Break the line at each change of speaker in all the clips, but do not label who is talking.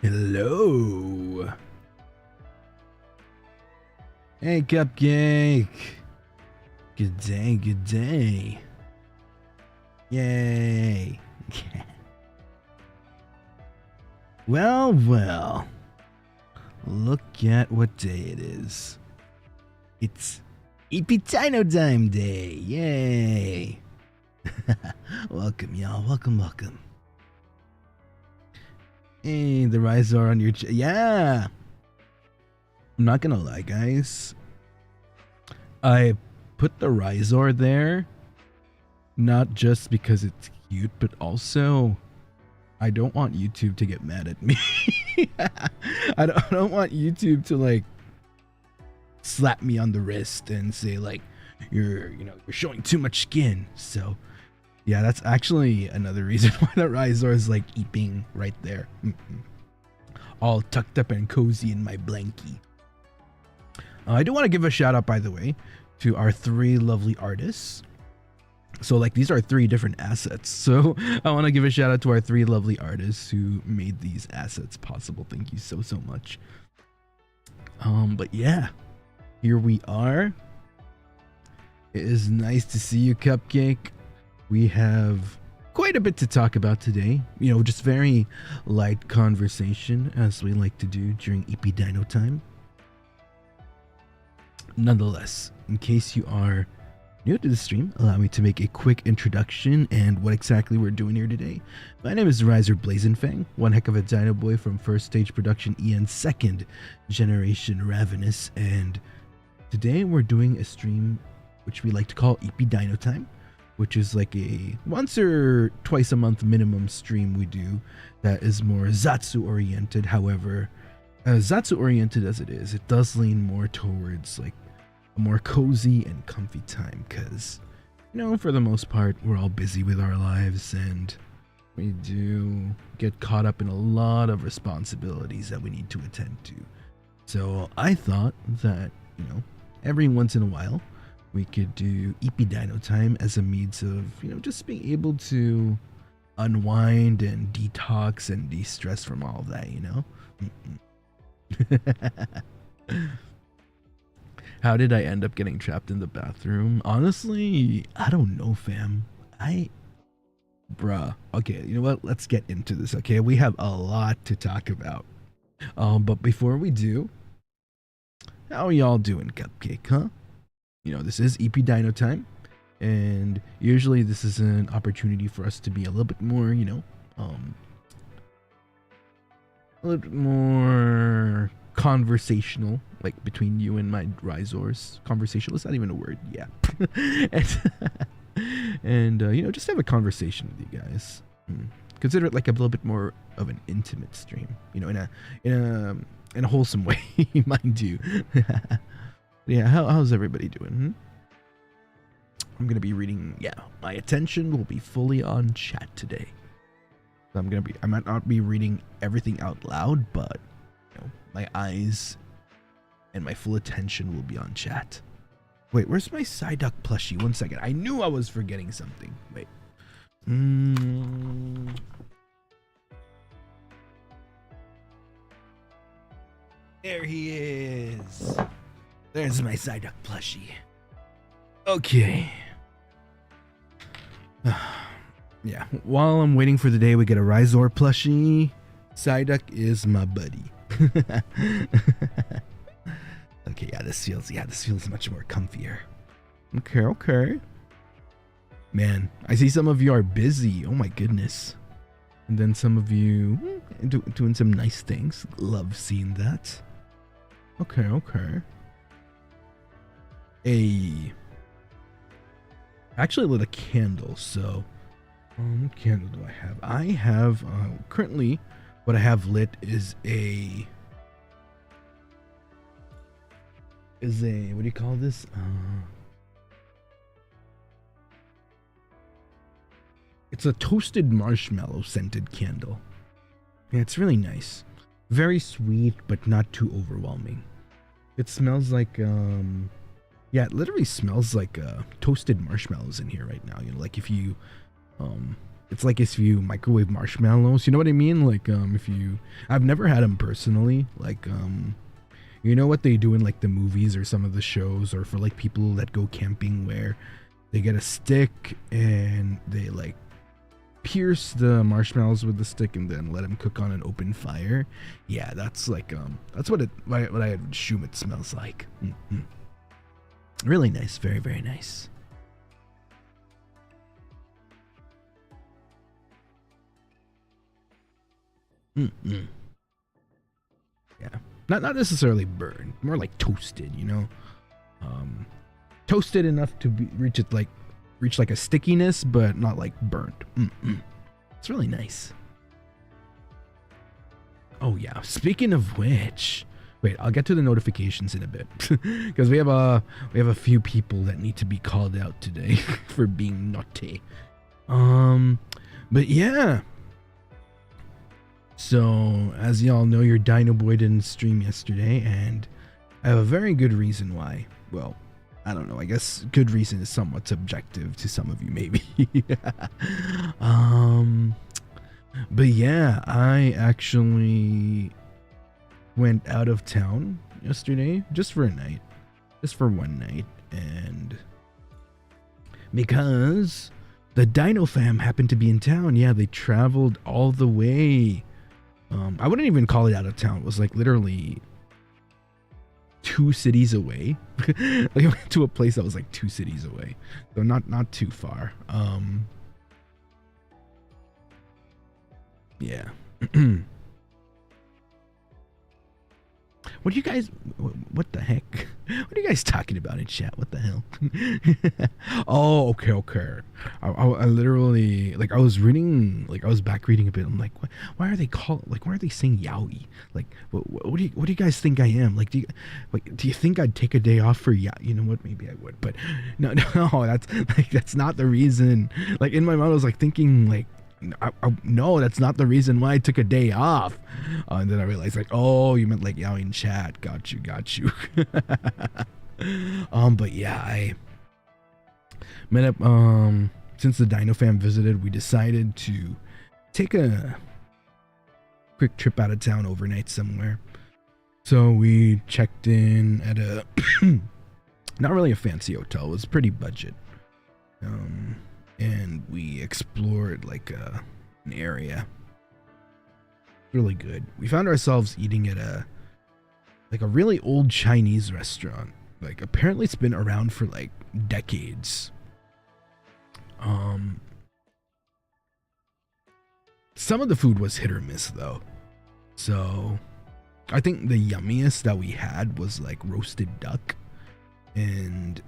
Hello. Hey, Cupcake. Good day, good day. Yay. Well, well. Look at what day it is. It's EEPY time day. Yay. Welcome, y'all. Welcome, welcome. Hey, the Ryzar on your yeah. I'm not gonna lie, guys. I put the Ryzar there not just because it's cute, but also I don't want YouTube to get mad at me. I don't want YouTube to like slap me on the wrist and say like you're showing too much skin. So yeah, that's actually another reason why the Ryzar is like eeping right there. All tucked up and cozy in my blankie. I do want to give a shout out, by the way, to our 3 lovely artists. So like these are 3 different assets. So I want to give a shout out to our 3 lovely artists who made these assets possible. Thank you so much. But yeah, here we are. It is nice to see you, Cupcake. We have quite a bit to talk about today. You know, just very light conversation as we like to do during EEPY time. Nonetheless, in case you are new to the stream, allow me to make a quick introduction and what exactly we're doing here today. My name is Ryzar Blazenfang, one heck of a Dinoboi from first stage production EN's 2nd generation Ravanis, and today we're doing a stream which we like to call EEPY time, which is like a once or twice a month minimum stream we do that is more Zatsu oriented. However, as Zatsu oriented as it is, it does lean more towards like a more cozy and comfy time because, you know, for the most part, we're all busy with our lives and we do get caught up in a lot of responsibilities that we need to attend to. So I thought that, you know, every once in a while, we could do EEPY time as a means of, you know, just being able to unwind and detox and de-stress from all of that, you know? How did I end up getting trapped in the bathroom? Honestly, I don't know, fam. Bruh. Okay, you know what? Let's get into this, okay? We have a lot to talk about. But before we do, how are y'all doing, Cupcake, huh? You know, this is EEPY time, and usually this is an opportunity for us to be a little bit more, you know, a little bit more conversational, like between you and my Ryzars. Conversational is not even a word, yeah. and you know, just have a conversation with you guys. Consider it like a little bit more of an intimate stream, you know, in a wholesome way, mind you. Yeah, how's everybody doing? I'm gonna be reading. Yeah, my attention will be fully on chat today. So I might not be reading everything out loud, but you know, my eyes and my full attention will be on chat. Wait, where's my Psyduck plushie? 1 second. I knew I was forgetting something. Wait. There he is. There's my Psyduck plushie. Okay. Yeah, while I'm waiting for the day we get a Ryzar plushie, Psyduck is my buddy. Okay, yeah, this feels much more comfier. Okay. Man, I see some of you are busy. Oh my goodness. And then some of you doing some nice things. Love seeing that. Okay. Actually lit a candle, so what candle do I have? I have currently what I have lit is a what do you call this? It's a toasted marshmallow scented candle. Yeah, it's really nice. Very sweet, but not too overwhelming. It smells like yeah, it literally smells like toasted marshmallows in here right now. You know, like if you It's like if you microwave marshmallows, you know what I mean? Like if you, I've never had them personally. Like you know what they do in like the movies or some of the shows, or for like people that go camping where they get a stick and they like pierce the marshmallows with the stick and then let them cook on an open fire. Yeah, that's like that's what I assume it smells like. Mm-hmm. Really nice, very, very nice. Mm-mm. Yeah, not necessarily burned, more like toasted, you know. Toasted enough to reach like a stickiness, but not like burnt. Mm-mm. It's really nice. Oh yeah, speaking of which, wait, I'll get to the notifications in a bit because we have a few people that need to be called out today for being naughty. But yeah. So, as y'all know, your Dinoboi didn't stream yesterday, and I have a very good reason why. Well, I don't know. I guess good reason is somewhat subjective to some of you, maybe. But yeah, I actually went out of town yesterday just for a night, just for one night, and because the Dino fam happened to be in town. Yeah, they traveled all the way. I wouldn't even call it out of town. It was like literally 2 cities away. Like I went to a place that was like 2 cities away, so not too far. Yeah. What are you guys, what the heck? What are you guys talking about in chat? What the hell? Oh, okay. I literally, like, I was reading, like, I was back reading a bit. I'm like, why are they why are they saying yaoi? Like, what do you guys think I am? Like, do you think I'd take a day off for yaoi? You know what? Maybe I would, but no, that's not the reason. Like, in my mind, I was like thinking, like, no, that's not the reason why I took a day off. And then I realized, like, oh, you meant like yaoi in chat. Got you. But yeah, I met up. Since the Dino fam visited, we decided to take a quick trip out of town overnight somewhere. So we checked in at a not really a fancy hotel. It was pretty budget. And we explored like an area. Really good. We found ourselves eating at a really old Chinese restaurant. Like apparently it's been around for like decades. Some of the food was hit or miss though. So I think the yummiest that we had was like roasted duck and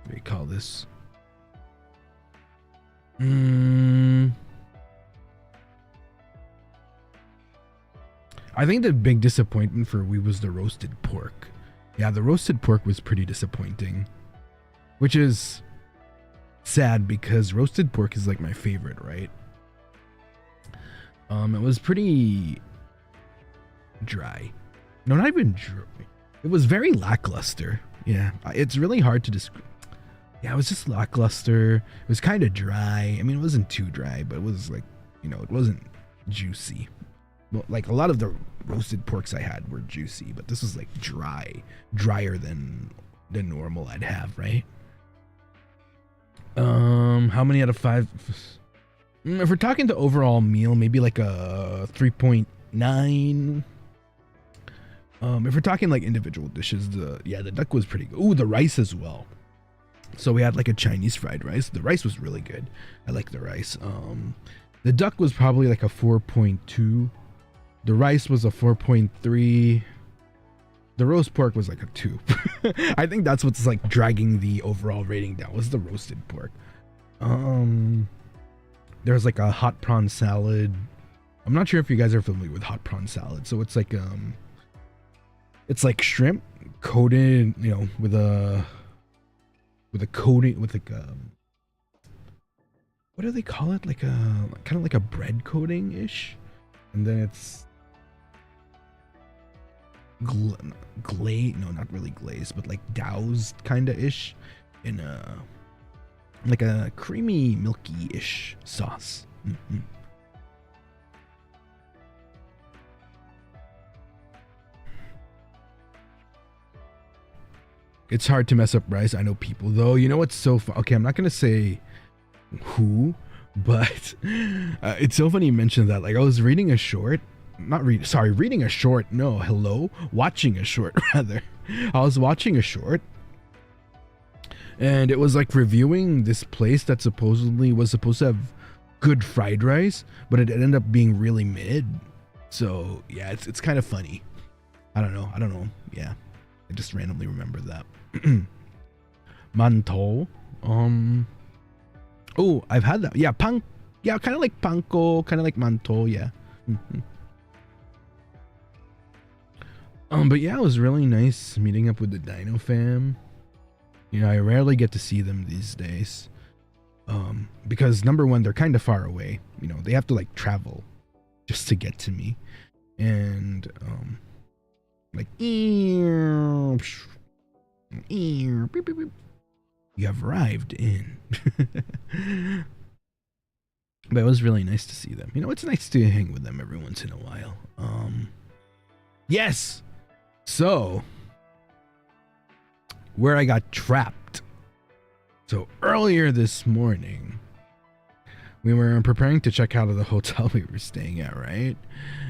what do you call this? I think the big disappointment for we was the roasted pork. Yeah, the roasted pork was pretty disappointing, which is sad because roasted pork is like my favorite, right? It was pretty dry. No, not even dry. It was very lackluster. Yeah, it's really hard to describe. Yeah, it was just lackluster. It was kind of dry. I mean, it wasn't too dry, but it was like, you know, it wasn't juicy. Well, like a lot of the roasted porks I had were juicy, but this was like drier than normal I'd have, right? How many out of 5? If we're talking the overall meal, maybe like a 3.9. If we're talking like individual dishes, the duck was pretty good. Ooh, the rice as well. So we had like a Chinese fried rice. The rice was really good. I like the rice. The duck was probably like a 4.2. The rice was a 4.3. The roast pork was like a 2. I think that's what's like dragging the overall rating down, was the roasted pork. There's like a hot prawn salad. I'm not sure if you guys are familiar with hot prawn salad. So it's like shrimp coated, you know, with a coating, with like a, what do they call it? Like a kind of like a bread coating ish, and then it's no, not really glazed, but like doused kind of ish in a like a creamy, milky ish sauce. Mm-hmm. It's hard to mess up rice. I know people though. You know what's so fun? Okay, I'm not gonna say who, but it's so funny you mentioned that. Like I was reading a short, reading a short. No, hello, watching a short rather. I was watching a short, and it was like reviewing this place that supposedly was supposed to have good fried rice, but it ended up being really mid. So yeah, it's kind of funny. I don't know. Yeah, I just randomly remembered that. Mantou. Oh, I've had that. Yeah, kind of like panko, kind of like mantou. Yeah. But yeah, it was really nice meeting up with the Dino fam. You know, I rarely get to see them these days. Because number one, they're kind of far away. You know, they have to like travel just to get to me. And like beep, beep, beep. You have arrived in. But it was really nice to see them. You know, it's nice to hang with them every once in a while. Yes. So where I got trapped. So earlier this morning, we were preparing to check out of the hotel we were staying at, right?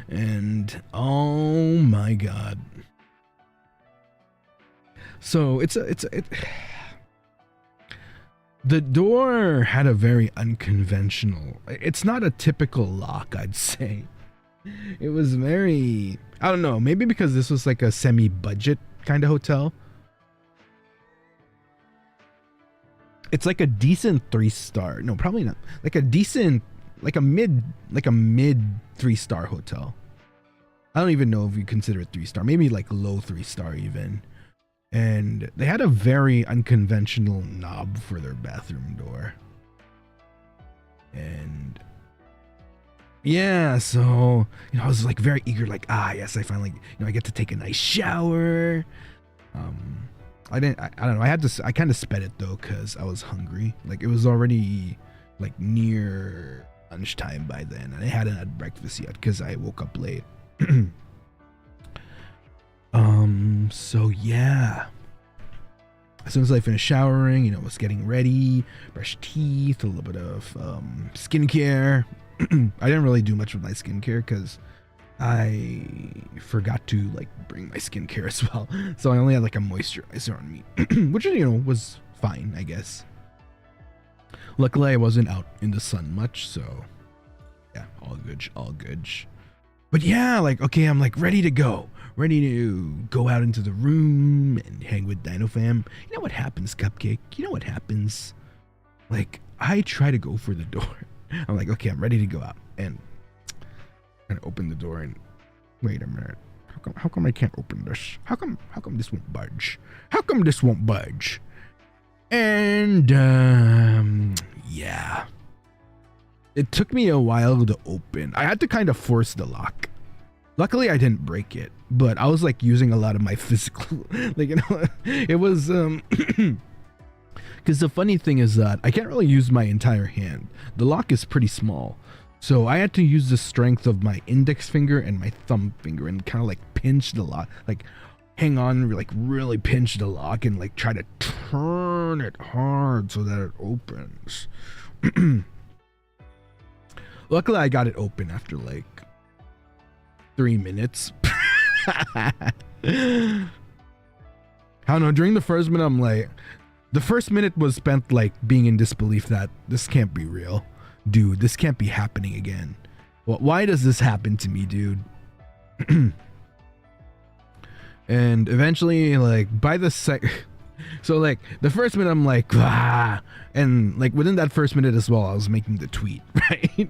And oh my god. So the door had a very unconventional, it's not a typical lock, I'd say. It was very, I don't know, maybe because this was like a semi-budget kind of hotel. It's like a decent 3-star, no, probably not, like a decent, like a mid 3-star hotel. I don't even know if you consider it 3-star, maybe like low 3-star even. And they had a very unconventional knob for their bathroom door. And yeah, so, you know, I was like very eager, like, yes, I finally, you know, I get to take a nice shower. I don't know, I kind of sped it though, because I was hungry. Like, it was already like near lunchtime by then, and I hadn't had breakfast yet because I woke up late. So yeah, as soon as I finished showering, you know, was getting ready, brushed teeth, a little bit of skincare. I didn't really do much with my skincare because I forgot to like bring my skincare as well. So I only had like a moisturizer on me, which, you know, was fine, I guess. Luckily, I wasn't out in the sun much, so yeah, all good. But yeah, like, okay, I'm like ready to go out into the room and hang with Dino fam. You know what happens, Cupcake? You know what happens? Like, I try to go for the door. I'm like, okay, I'm ready to go out, and open the door, and wait a minute. How come I can't open this? How come this won't budge? How come this won't budge? And yeah. It took me a while to open. I had to kind of force the lock. Luckily, I didn't break it, but I was like using a lot of my physical, like, you know, it was, because the funny thing is that I can't really use my entire hand. The lock is pretty small. So I had to use the strength of my index finger and my thumb finger and kind of like pinch the lock, like hang on, like really pinch the lock and like try to turn it hard so that it opens. Luckily, I got it open after like 3 minutes. I don't know, during the first minute, I'm like, the first minute was spent like being in disbelief that this can't be real. Dude, this can't be happening again. Why does this happen to me, dude? And eventually, like, by the so like the first minute I'm like, and like within that first minute as well, I was making the tweet, right?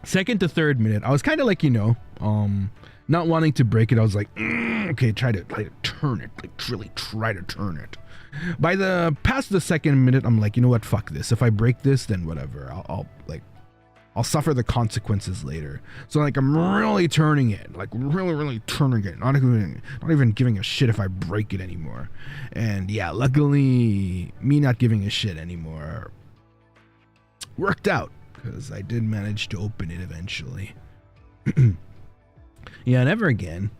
Second to third minute, I was kind of like, you know, not wanting to break it. I was like, okay, try to turn it, like really try to turn it. By the past the second minute, I'm like, you know what, fuck this. If I break this, then whatever. I'll like, I'll suffer the consequences later. So like I'm really turning it, like really turning it, not even giving a shit if I break it anymore. And yeah, luckily me not giving a shit anymore worked out, because I did manage to open it eventually. Yeah, never again.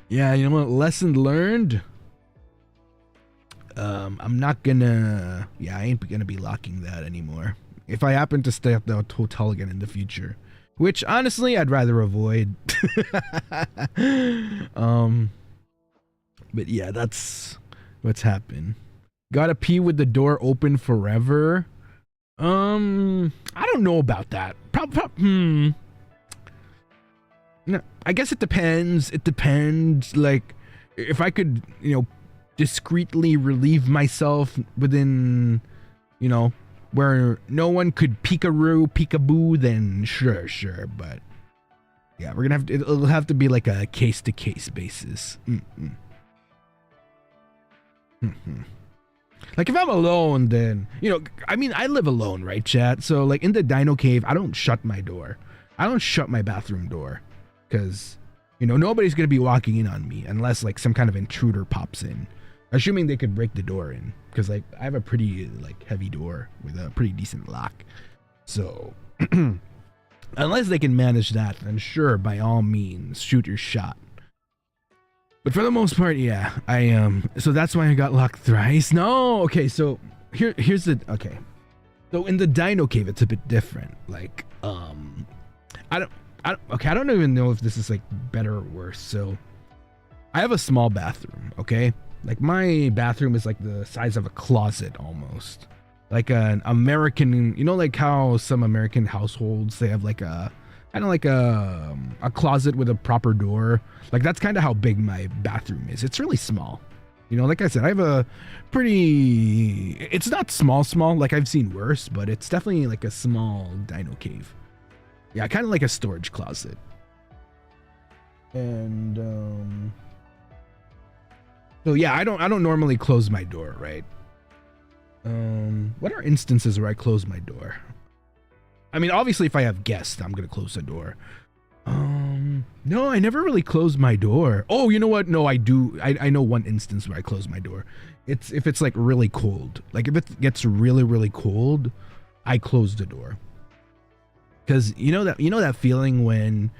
Yeah, you know what, lesson learned. I'm not gonna, yeah, I ain't gonna be locking that anymore. If I happen to stay at the hotel again in the future, which honestly I'd rather avoid. But yeah, that's what's happened. Gotta pee with the door open forever. I don't know about that. No, I guess it depends. It depends. Like, if I could, you know, discreetly relieve myself within, you know, where no one could peekaboo, then sure. But yeah, we're gonna have to, it'll have to be like a case-to-case basis. Like if I'm alone, then, you know, I mean, I live alone, right, chat? So like in the Dino Cave, I don't shut my door. I don't shut my bathroom door, because, you know, nobody's gonna be walking in on me unless like some kind of intruder pops in. Assuming they could break the door in, because like I have a pretty like heavy door with a pretty decent lock. So unless they can manage that, then sure, by all means, shoot your shot. But for the most part, yeah, so that's why I got locked thrice. No, okay, so here's the, okay. So in the Dino Cave, it's a bit different. Like, I don't even know if this is like better or worse. So I have a small bathroom, okay? Like my bathroom is like the size of a closet almost. Like an American, you know, like how some American households, they have like a, kind of like a closet with a proper door. Like that's kind of how big my bathroom is. It's really small. You know, like I said, I have a pretty, it's not small, like I've seen worse, but it's definitely like a small Dino Cave. Yeah, kind of like a storage closet. And, so yeah, I don't normally close my door, right? What are instances where I close my door? I mean, obviously if I have guests, I'm gonna close the door. No, I never really close my door. Oh, you know what? No, I do. I know one instance where I close my door. It's if it's like really cold. Like if it gets really cold, I close the door. Cause you know that feeling when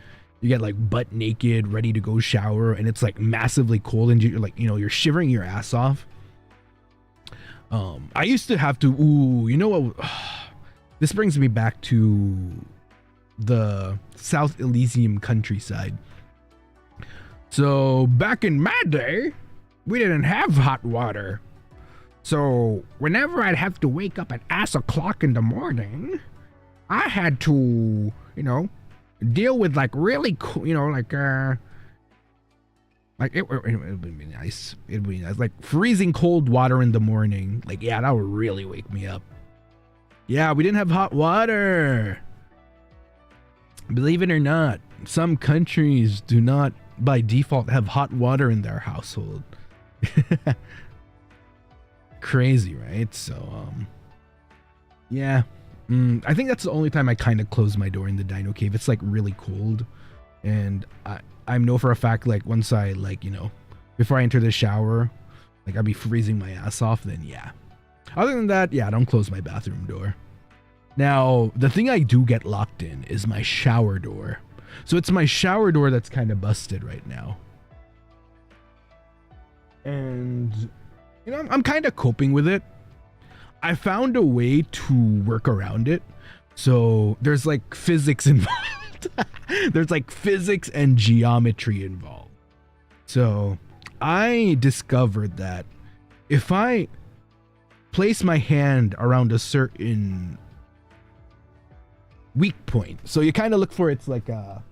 you get like butt naked, ready to go shower, and it's like massively cold, and you're like, you know, you're shivering your ass off. I used to have to, you know what? This brings me back to the South Elysium countryside. So back in my day, we didn't have hot water. So whenever I'd have to wake up at ass o'clock in the morning, I had to, you know, deal with like really cool, you know, like it would be nice. It'd be nice. Like freezing cold water in the morning. Like, yeah, that would really wake me up. Yeah, we didn't have hot water. Believe it or not, some countries do not by default have hot water in their household. Crazy, right? So, yeah. I think that's the only time I kind of close my door in the Dino Cave. It's like really cold, and I know for a fact, like once I, like, you know, before I enter the shower, like I'll be freezing my ass off, then yeah. Other than that, yeah, I don't close my bathroom door. Now, the thing I do get locked in is my shower door. So it's my shower door that's kind of busted right now. And, you know, I'm kind of coping with it. I found a way to work around it. So there's like physics involved. There's like physics and geometry involved. So I discovered that if I place my hand around a certain weak point, so you kind of look for, it's like a,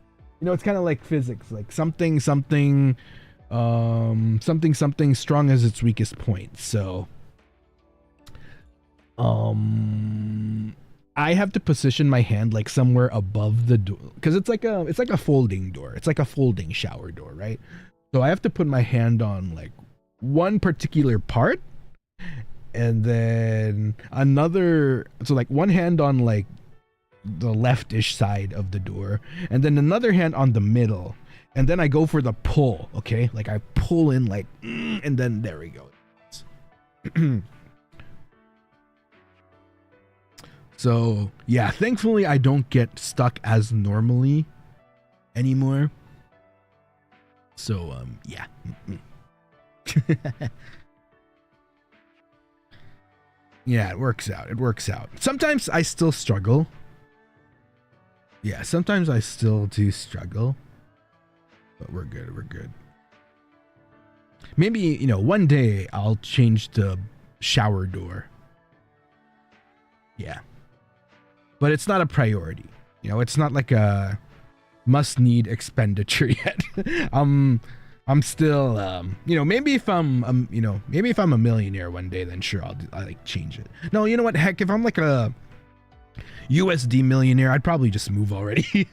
you know, it's kind of like physics, like something strong as its weakest point. So I have to position my hand like somewhere above the door, because it's like a folding door. It's like a folding shower door, right? So I have to put my hand on like one particular part, and then another, so like one hand on like the leftish side of the door, and then another hand on the middle, and then I go for the pull. Okay, like I pull in like, and then there we go. So yeah, thankfully I don't get stuck as normally anymore. So yeah. Yeah, it works out. It works out. Sometimes I still struggle. Yeah, sometimes I still do struggle. But we're good. We're good. Maybe, you know, one day I'll change the shower door. Yeah. But it's not a priority. You know, it's not like a must-need expenditure yet. I'm still, you know, maybe if I'm, you know, maybe if I'm a millionaire one day, then sure, I'll like change it. No, you know what? Heck, if I'm like a USD millionaire, I'd probably just move already.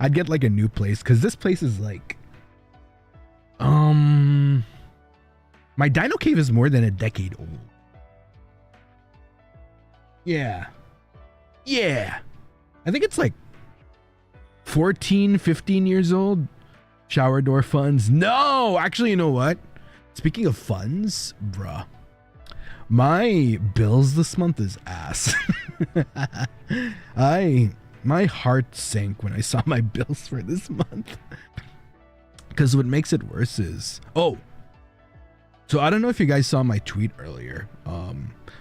I'd get like a new place, because this place is like, my dino cave is more than a decade old. Yeah. Yeah. I think it's like 14, 15 years old. Shower door funds. No, actually, you know what? Speaking of funds, bruh, my bills this month is ass. My heart sank when I saw my bills for this month. Because what makes it worse is, oh, so I don't know if you guys saw my tweet earlier.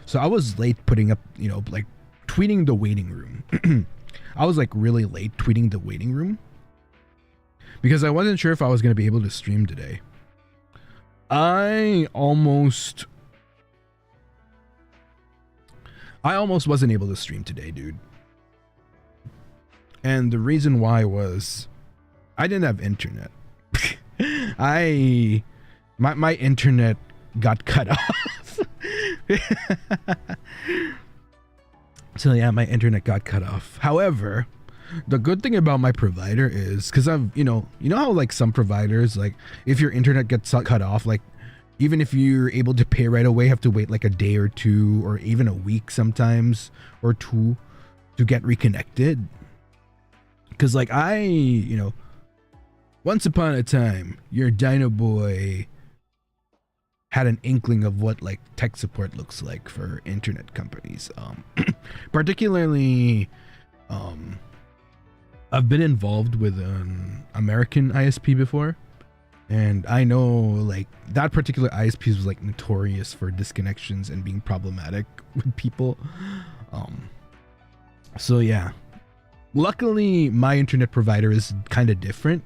So I was late putting up, you know, like tweeting the waiting room. I was like really late tweeting the waiting room, because I wasn't sure if I was going to be able to stream today. I almost wasn't able to stream today, dude. And the reason why was I didn't have internet. My internet got cut off. So yeah, my internet got cut off. However, the good thing about my provider is, because I've, you know how like some providers, like if your internet gets cut off, like even if you're able to pay right away, have to wait like a day or two, or even a week sometimes, or two, to get reconnected. Because like you know, once upon a time, your Dinoboi had an inkling of what like tech support looks like for internet companies. Particularly, I've been involved with an American ISP before, and I know like that particular ISP was like notorious for disconnections and being problematic with people. So yeah, luckily my internet provider is kind of different.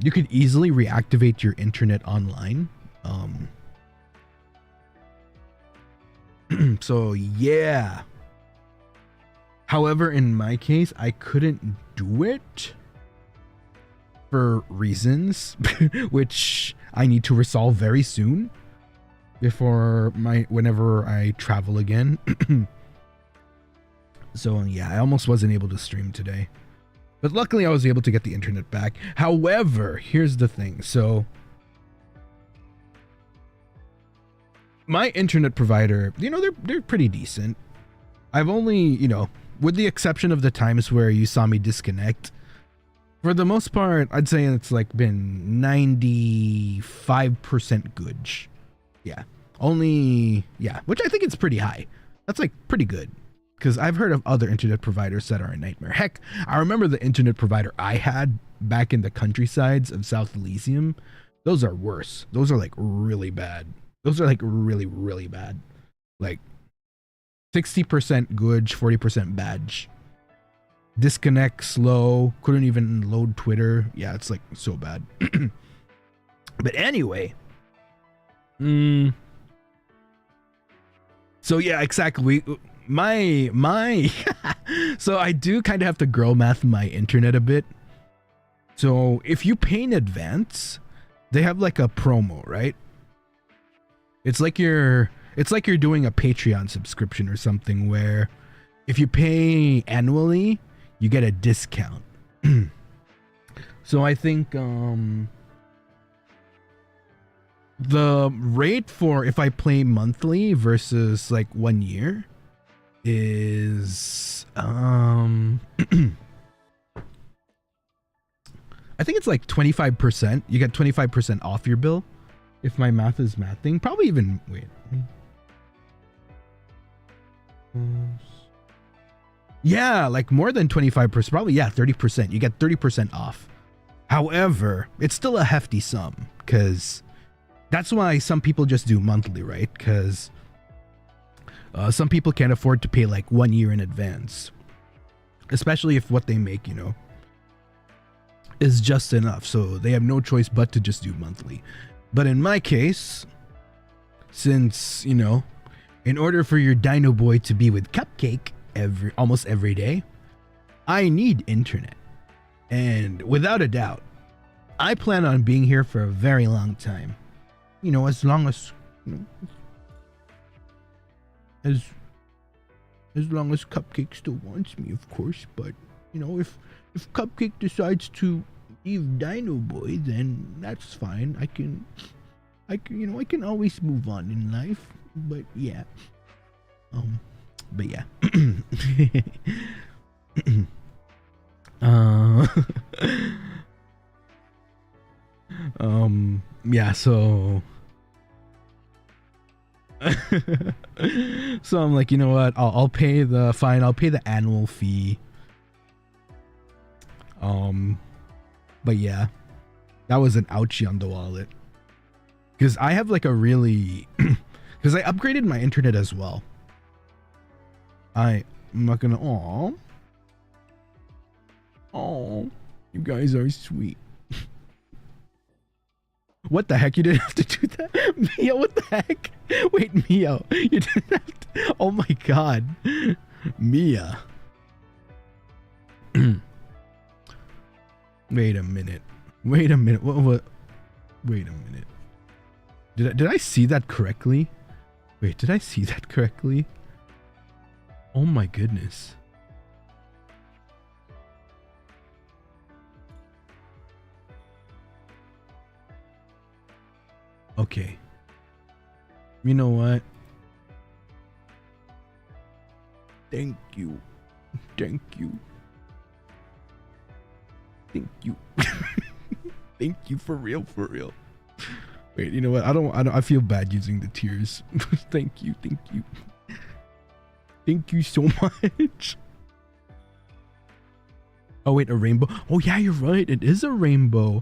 You could easily reactivate your internet online. So yeah. However, in my case, I couldn't do it for reasons which I need to resolve very soon before whenever I travel again. So yeah, I almost wasn't able to stream today. But luckily I was able to get the internet back. However, here's the thing. So my internet provider, you know, they're pretty decent. I've only, you know, with the exception of the times where you saw me disconnect, for the most part, I'd say it's like been 95% good. Yeah. Only, yeah, which I think is pretty high. That's like pretty good. Because I've heard of other internet providers that are a nightmare. Heck, I remember the internet provider I had back in the countrysides of South Elysium. Those are worse. Those are like really bad. Those are like really, really bad. Like 60% good, 40% bad. Disconnect, slow, couldn't even load Twitter. Yeah, it's like so bad. But anyway. So yeah, exactly. So I do kind of have to girl math my internet a bit. So if you pay in advance, they have like a promo, right? It's like you're doing a Patreon subscription or something, where if you pay annually, you get a discount. So I think The rate for if I play monthly versus like 1 year is I think it's like 25%. You get 25% off your bill if my math is mathing. Probably even wait. Yeah, like more than 25%. Probably, yeah, 30%. You get 30% off. However, it's still a hefty sum because that's why some people just do monthly, right? Because some people can't afford to pay like 1 year in advance, especially if what they make, you know, is just enough. So they have no choice but to just do monthly. But in my case, since, you know, in order for your Dinoboi to be with Cupcake almost every day, I need internet. And without a doubt, I plan on being here for a very long time. You know, as long as, you know, as long as Cupcake still wants me, of course. But, you know, if Cupcake decides to leave Dinoboi, then that's fine. I can, you know, I can always move on in life. But yeah, but yeah, yeah. So, so I'm like, you know what? I'll pay the fine. I'll pay the annual fee. But yeah, that was an ouchie on the wallet because I have like a really. Because I upgraded my internet as well. I'm not gonna. Oh, you guys are sweet. What the heck? You didn't have to do that, Mia. What the heck? Wait, Mia, you didn't have to. Oh my God, Mia. Wait a minute. Wait a minute. What? Wait a minute. Did I see that correctly? Wait, did I see that correctly? Oh my goodness. Okay. You know what? Thank you. Thank you. Thank you. Thank you, for real, for real. Wait, you know what? I feel bad using the tears. Thank you, thank you. Thank you so much. Oh wait, a rainbow. Oh yeah, you're right. It is a rainbow.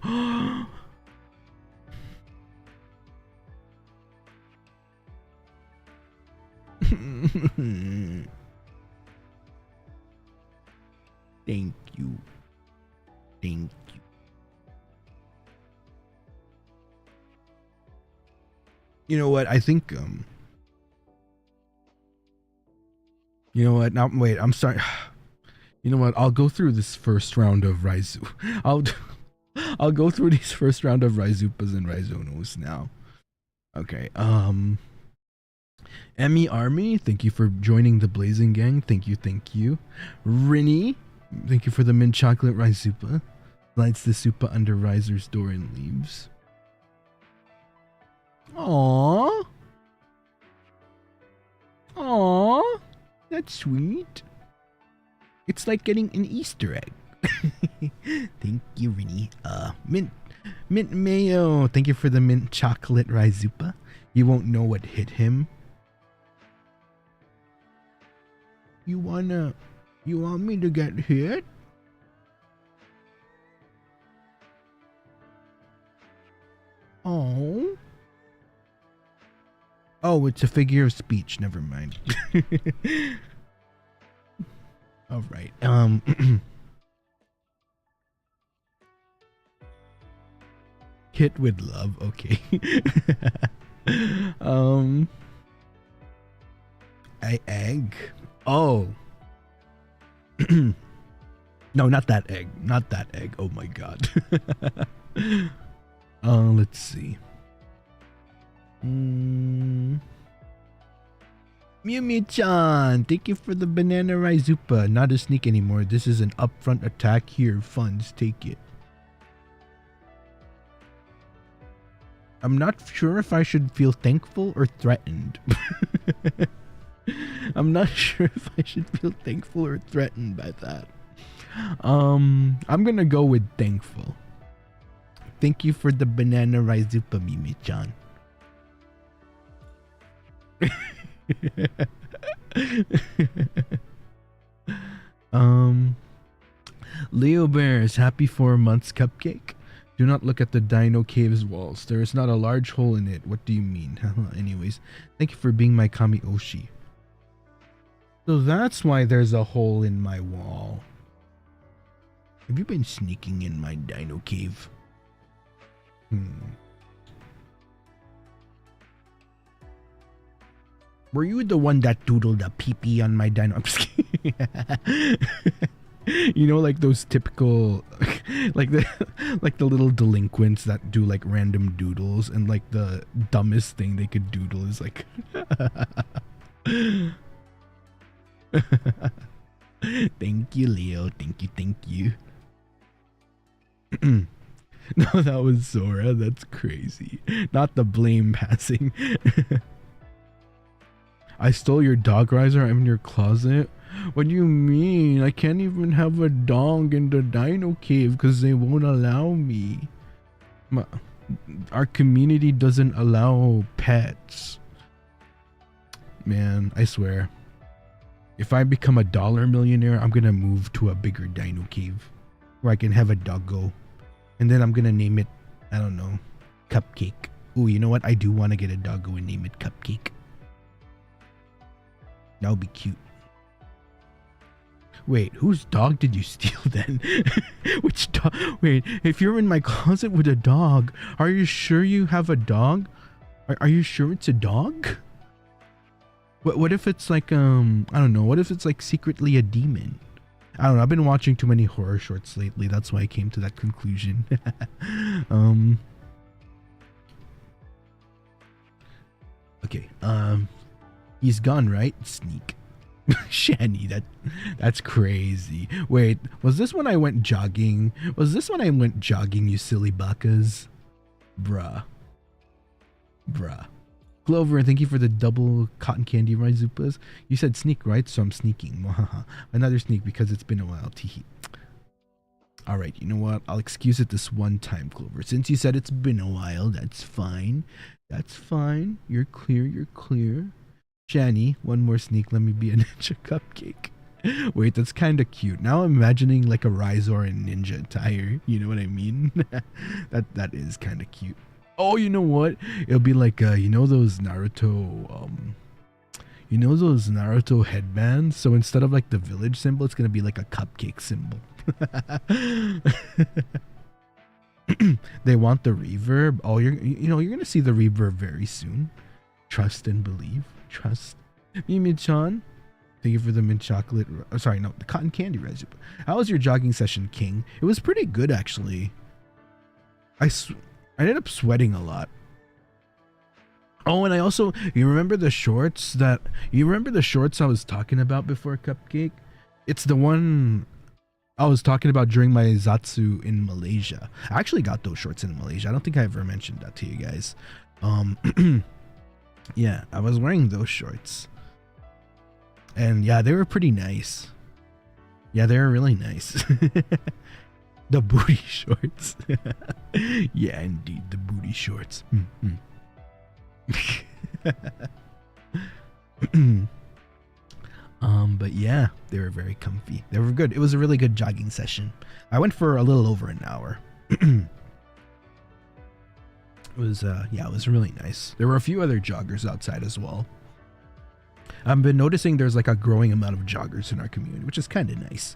Thank you. Thank you. You know what? I think you know what? Now wait, I'm sorry. You know what? I'll go through this first round of Ryzu. I'll go through this first round of Ryzupas and Ryzonos now. Okay. Emmy Army, thank you for joining the Blazing Gang. Thank you, thank you. Rinny, thank you for the mint chocolate Ryzupa. Lights the Supa under Ryzer's door and leaves. Aww. Aww. That's sweet. It's like getting an Easter egg. Thank you, Rinny. Mint Mayo, thank you for the mint chocolate Ryzupa. You won't know what hit him. You want me to get hit? Oh. Oh, it's a figure of speech. Never mind. All right. Hit with love. Okay. Egg. Oh. No, not that egg. Not that egg. Oh my God. Let's see. Mew-Mew-chan, thank you for the banana Ryzupa. Not a sneak anymore. This is an upfront attack here. Funds, take it. I'm not sure if I should feel thankful or threatened. I'm not sure if I should feel thankful or threatened by that. I'm gonna go with thankful. Thank you for the banana Ryzupa, Mimi-chan. Leo Bears, happy 4 months cupcake. Do not look at the Dino Cave's walls. There is not a large hole in it. What do you mean? Anyways, thank you for being my Kami Oshi. So that's why there's a hole in my wall. Have you been sneaking in my Dino Cave? Were you the one that doodled a pee-pee on my dino? I'm just kidding. You know, like those typical, like the little delinquents that do like random doodles, and like the dumbest thing they could doodle is like, thank you, Leo. Thank you. No, that was Zora. That's crazy. Not the blame passing. I stole your dog, Ryzar. I'm in your closet. What do you mean? I can't even have a dog in the Dino Cave because they won't allow me. Our community doesn't allow pets. Man, I swear. If I become a dollar millionaire, I'm gonna move to a bigger Dino Cave where I can have a doggo. And then I'm gonna name it, I don't know, Cupcake. Ooh, you know what? I do want to get a doggo and name it Cupcake. That would be cute. Wait, whose dog did you steal then? Which dog? Wait, if you're in my closet with a dog, are you sure you have a dog? Are you sure it's a dog? What if it's like, I don't know, what if it's like secretly a demon? I don't know, I've been watching too many horror shorts lately, that's why I came to that conclusion. Okay, he's gone, right? Sneak. Shani, that's crazy. Wait, was this when I went jogging? Was this when I went jogging, you silly bakas? Bruh. Clover, thank you for the double cotton candy Ryzupas. You said sneak, right? So I'm sneaking. Another sneak because it's been a while. Teehee. Alright, you know what? I'll excuse it this one time, Clover. Since you said it's been a while, that's fine. That's fine. You're clear. Shani, one more sneak. Let me be a ninja cupcake. Wait, that's kind of cute. Now I'm imagining like a Ryzar in ninja attire. You know what I mean? that is kind of cute. Oh, you know what? It'll be like, you know those Naruto headbands? So instead of like the village symbol, it's gonna be like a cupcake symbol. They want the reverb. Oh, you're gonna see the reverb very soon. Trust and believe. Trust. Mimi-chan, thank you for the mint chocolate. Oh, sorry, no, the cotton candy Ryzupa. How was your jogging session, King? It was pretty good, actually. I ended up sweating a lot. Oh, and I also, you remember the shorts I was talking about before Cupcake? It's the one I was talking about during my Zatsu in Malaysia. I actually got those shorts in Malaysia. I don't think I ever mentioned that to you guys. Yeah, I was wearing those shorts. And yeah, they were pretty nice. Yeah, they were really nice. The booty shorts. Yeah, indeed, the booty shorts. But yeah, they were very comfy. They were good. It was a really good jogging session. I went for a little over an hour. It was really nice. There were a few other joggers outside as well. I've been noticing there's like a growing amount of joggers in our community, which is kind of nice.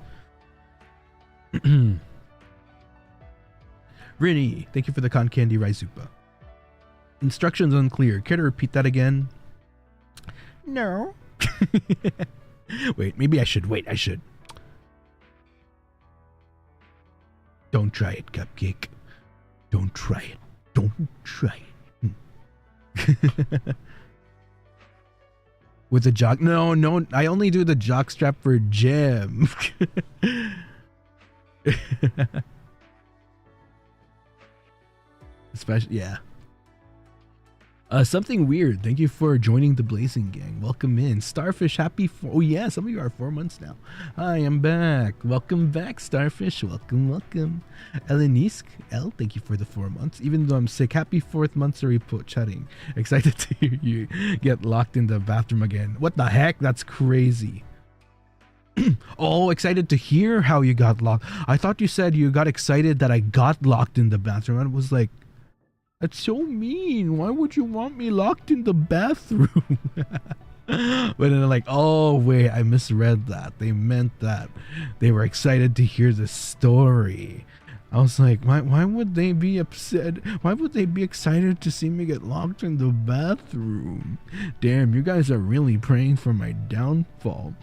Rini, thank you for the cotton candy Ryzupa. Instructions unclear. Care to repeat that again? No. Wait, maybe I should. Wait, I should. Don't try it, Cupcake. Don't try it. Don't try it. With the jock? No, I only do the jock strap for gym. Especially, yeah. Something weird. Thank you for joining the Blazing Gang. Welcome in. Starfish, happy oh yeah, some of you are 4 months now. Hi, I'm back. Welcome back, Starfish. Welcome. Elenisk, thank you for the 4 months. Even though I'm sick, happy 4th month report chatting. Excited to hear you get locked in the bathroom again. What the heck? That's crazy. Oh, excited to hear how you got locked. I thought you said you got excited that I got locked in the bathroom. I was like, that's so mean. Why would you want me locked in the bathroom? But then like, oh wait, I misread that. They meant that they were excited to hear the story. I was like, why would they be upset? Why would they be excited to see me get locked in the bathroom? Damn, you guys are really praying for my downfall.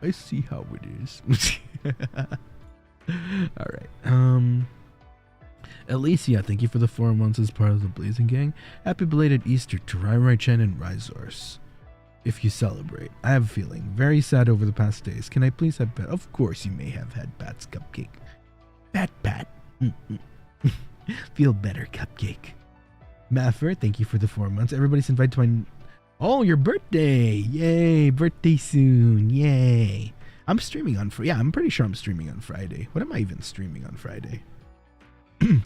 I see how it is. All right. Alicia, thank you for the 4 months as part of the Blazing Gang. Happy belated Easter to Rai Chen and Ryzars. If you celebrate. I have a feeling. Very sad over the past days. Can I please have Pat? Of course you may have had Pat's cupcake. Pat. Feel better, cupcake. Maffer, thank you for the 4 months. Everybody's invited to my... Oh, your birthday! Yay! Birthday soon! Yay! I'm streaming on... Yeah, I'm pretty sure I'm streaming on Friday. What am I even streaming on Friday?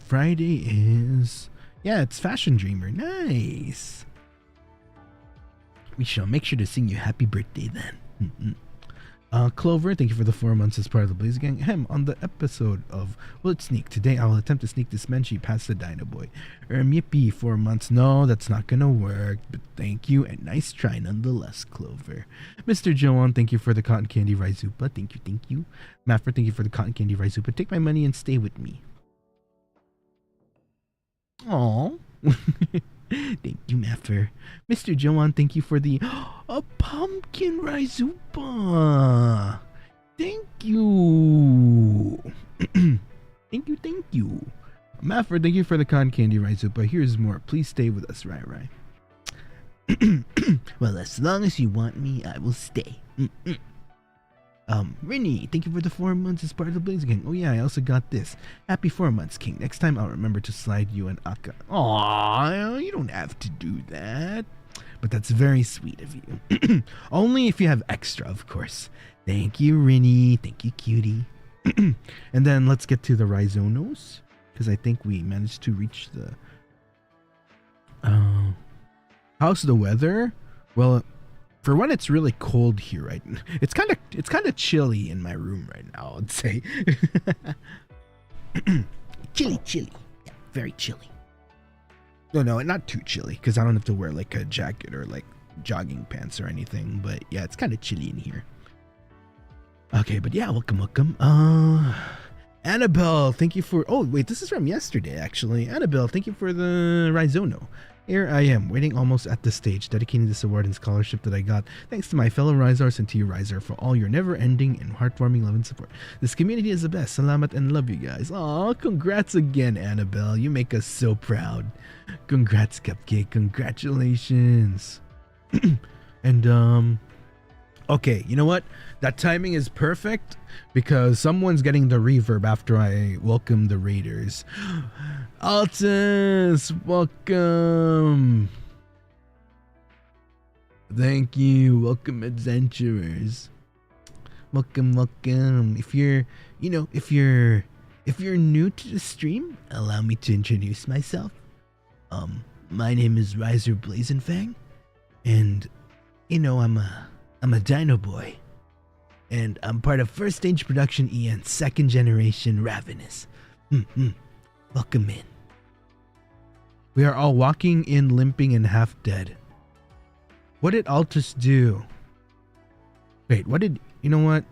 Friday is... Yeah, it's Fashion Dreamer. Nice! We shall make sure to sing you happy birthday then. Clover, thank you for the 4 months as part of the Blaze Gang. On the episode of Will It Sneak? Today I will attempt to sneak this Menchie past the Dinoboi. Yippee, 4 months. No, that's not gonna work. But thank you and nice try nonetheless, Clover. Mr. Joan, thank you for the cotton candy Ryzupa. Thank you. Maffer, thank you for the cotton candy Ryzupa. Take my money and stay with me. Aww. Thank you, Maffer. Mr. Joan, thank you for the a pumpkin Ryzupa. Thank you. Thank you. Maffer, thank you for the cotton candy Ryzupa. Here's more. Please stay with us, Rai. Well, as long as you want me, I will stay. Rinny, thank you for the 4 months as part of the Blazing Gang. Oh yeah, I also got this. Happy 4 months, King. Next time I'll remember to slide you an Aka. Aww, you don't have to do that. But that's very sweet of you. Only if you have extra, of course. Thank you, Rinny. Thank you, cutie. And then let's get to the Rhizonos, because I think we managed to reach the... how's the weather? Well... For one, it's really cold here right now. It's kind of chilly in my room right now, I'd say. Chilly. Yeah, very chilly. No, not too chilly, because I don't have to wear like a jacket or like jogging pants or anything. But yeah, it's kind of chilly in here. Okay, but yeah, welcome. Annabelle, thank you for... Oh, wait, this is from yesterday, actually. Annabelle, thank you for the Rhizono. Here I am, waiting almost at the stage, dedicating this award and scholarship that I got thanks to my fellow Ryzars and to you, Ryzar, for all your never-ending and heartwarming love and support. This community is the best. Salamat and love you guys. Aw, congrats again, Annabelle. You make us so proud. Congrats, Cupcake. Congratulations. And, okay, you know what? That timing is perfect because someone's getting the reverb after I welcome the raiders. Altus, welcome. Thank you. Welcome, adventurers. Welcome. If you're new to the stream, allow me to introduce myself. My name is Ryzar Blazenfang, and I'm a Dinoboi, and I'm part of first stage production EN, second generation Ravanis. Welcome in. We are all walking in, limping and half dead. What did Altus do? Wait, you know what?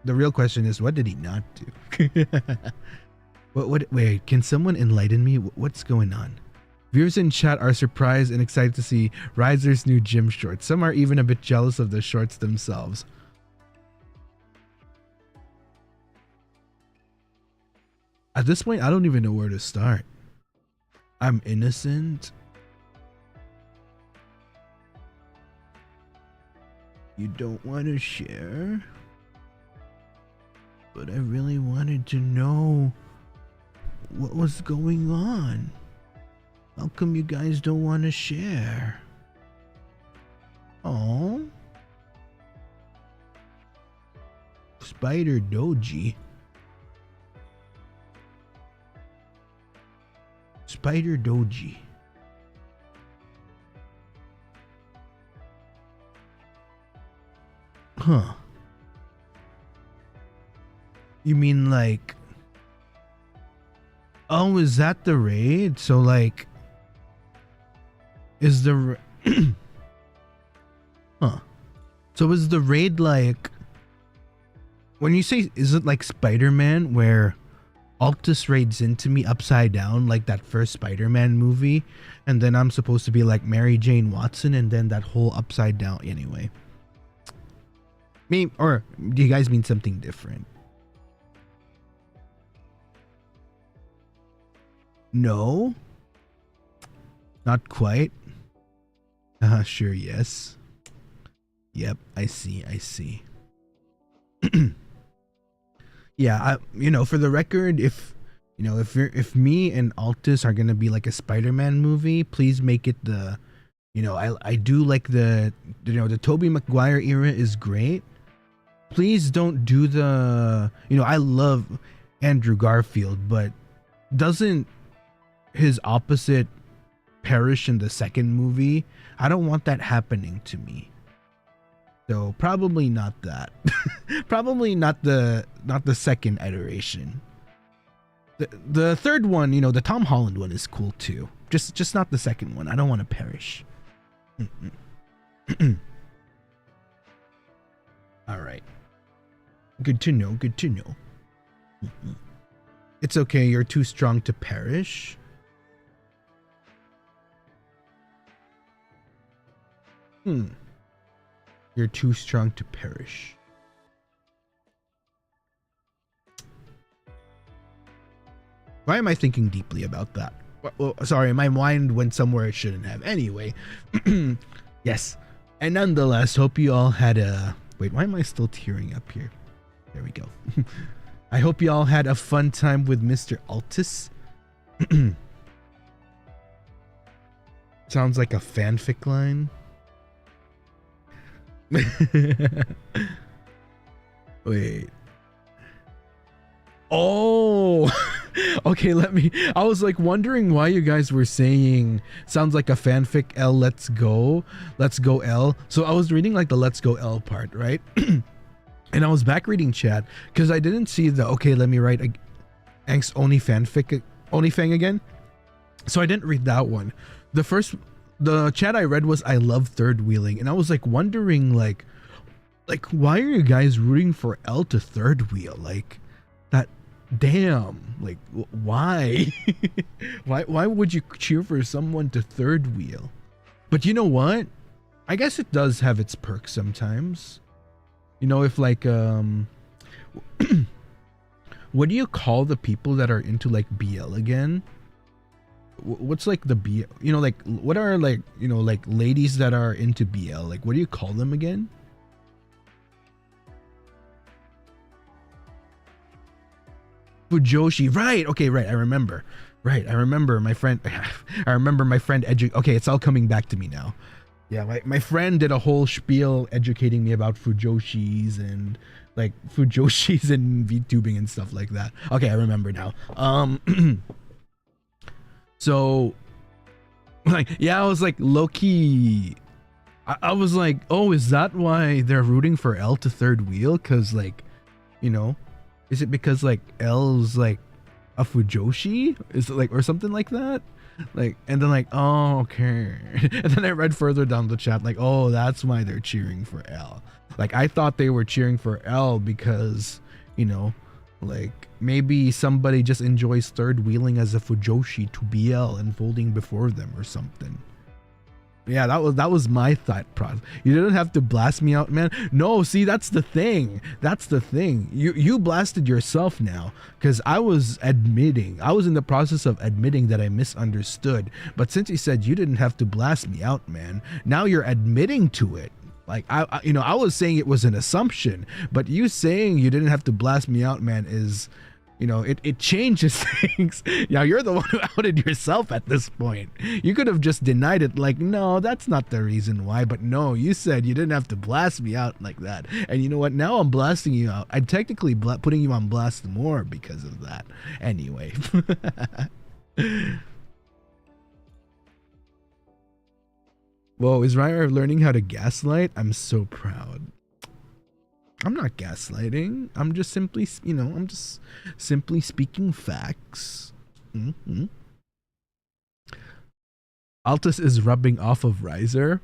The real question is, what did he not do? Wait, can someone enlighten me? What's going on? Viewers in chat are surprised and excited to see Ryzar's new gym shorts. Some are even a bit jealous of the shorts themselves. At this point, I don't even know where to start. I'm innocent. You don't want to share? But I really wanted to know what was going on. How come you guys don't want to share? Oh, Spider Doji. Spider Doji. Huh. You mean like... Oh, is that the raid? So like... Is the... Huh. So is the raid like... When you say, is it like Spider-Man where Altus raids into me upside down like that first Spider-Man movie, and then I'm supposed to be like Mary Jane Watson, and then that whole upside down anyway? Me, or do you guys mean something different? No? Not quite? Sure, yes. Yep, I see. Yeah, you know, for the record, if you know, if me and Altus are gonna be like a Spider-Man movie, please make it the, you know, I do like the, you know, the Tobey Maguire era is great. Please don't do the, you know, I love Andrew Garfield, but doesn't his opposite perish in the second movie? I don't want that happening to me. So probably not that. Probably not the second iteration. The third one, you know, the Tom Holland one is cool too. Just not the second one. I don't want to perish. All right. Good to know. Good to know. It's okay. You're too strong to perish. You're too strong to perish. Why am I thinking deeply about that? Well, sorry, my mind went somewhere it shouldn't have. Anyway, yes. And nonetheless, hope you all had a... Wait, why am I still tearing up here? There we go. I hope you all had a fun time with Mr. Altus. Sounds like a fanfic line. Wait. Oh, okay. I was like wondering why you guys were saying sounds like a fanfic L. Let's go L. So I was reading like the let's go L part, right? And I was back reading chat because I didn't see the okay. Let me write angst only fanfic only thing again. So I didn't read that one. The chat I read was I love third wheeling, and I was like wondering like why are you guys rooting for L to third wheel? Like that, damn, like why? why would you cheer for someone to third wheel? But you know what? I guess it does have its perks sometimes. You know, if like what do you call the people that are into like BL again? What's like the BL, you know, like what are like, you know, like ladies that are into BL, like what do you call them again? Fujoshi, right? Okay, right, I remember. Right, I remember my friend okay, it's all coming back to me now. Yeah, my friend did a whole spiel educating me about Fujoshis and like Fujoshis and VTubing and stuff like that. Okay, I remember now. So, like, yeah, I was like, low-key, I was like, oh, is that why they're rooting for L to third wheel? Because, like, you know, is it because, like, L's, like, a Fujoshi? Is it, like, or something like that? Like, and then, like, oh, okay. And then I read further down the chat, like, oh, that's why they're cheering for L. Like, I thought they were cheering for L because, you know, like maybe somebody just enjoys third wheeling as a Fujoshi to BL and folding before them or something. Yeah, that was my thought process. You didn't have to blast me out, man. No, see, that's the thing. That's the thing. You blasted yourself now, because I was in the process of admitting that I misunderstood. But since you said you didn't have to blast me out, man, now you're admitting to it. Like you know, I was saying it was an assumption, but you saying you didn't have to blast me out, man, is You know, it changes things. Now you're the one who outed yourself at this point. You could have just denied it like, no, that's not the reason why. But no, you said you didn't have to blast me out like that. And you know what? Now I'm blasting you out. I'm technically putting you on blast more because of that. Anyway. Whoa, is Ryder learning how to gaslight? I'm so proud. I'm not gaslighting. I'm just simply, you know, I'm just simply speaking facts. Altus is rubbing off of Ryzar.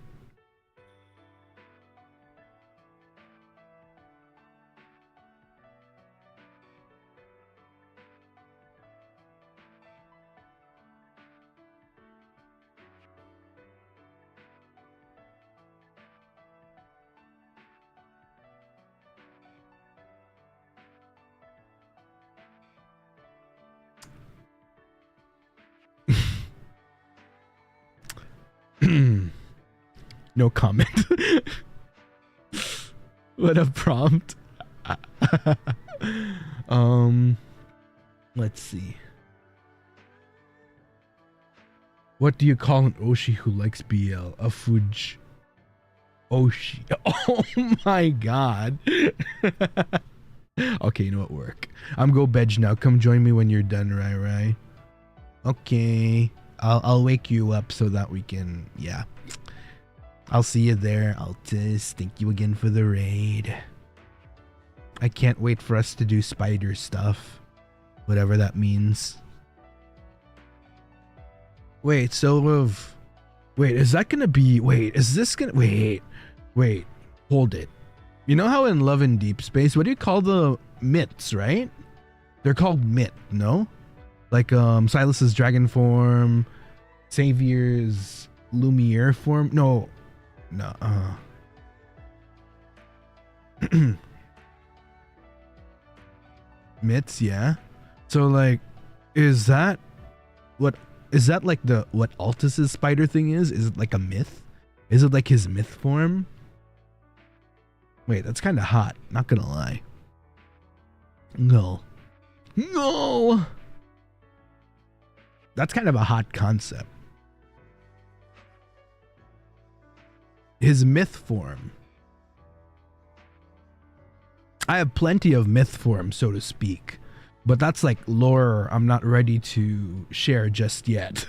No comment. What a prompt. Let's see. What do you call an Oshi who likes BL? A Fuj Oshi. Oh my god. Okay, you know what, work. I'm go bedge now. Come join me when you're done, Rai. Okay. I'll wake you up so that we can, yeah. I'll see you there, Altus. Thank you again for the raid. I can't wait for us to do spider stuff. Whatever that means. Wait, so wait, is that gonna be, wait, is this gonna, wait, hold it. You know how in Love in Deep Space, what do you call the myths, right? They're called myth, no? Like Silas's dragon form, Xavier's Lumiere form. No. Myths, yeah. So like, is that like what Altus's spider thing is? Is it like a myth? Is it like his myth form? Wait, that's kind of hot. Not gonna lie. No. That's kind of a hot concept. His myth form. I have plenty of myth form, so to speak. But that's like lore I'm not ready to share just yet.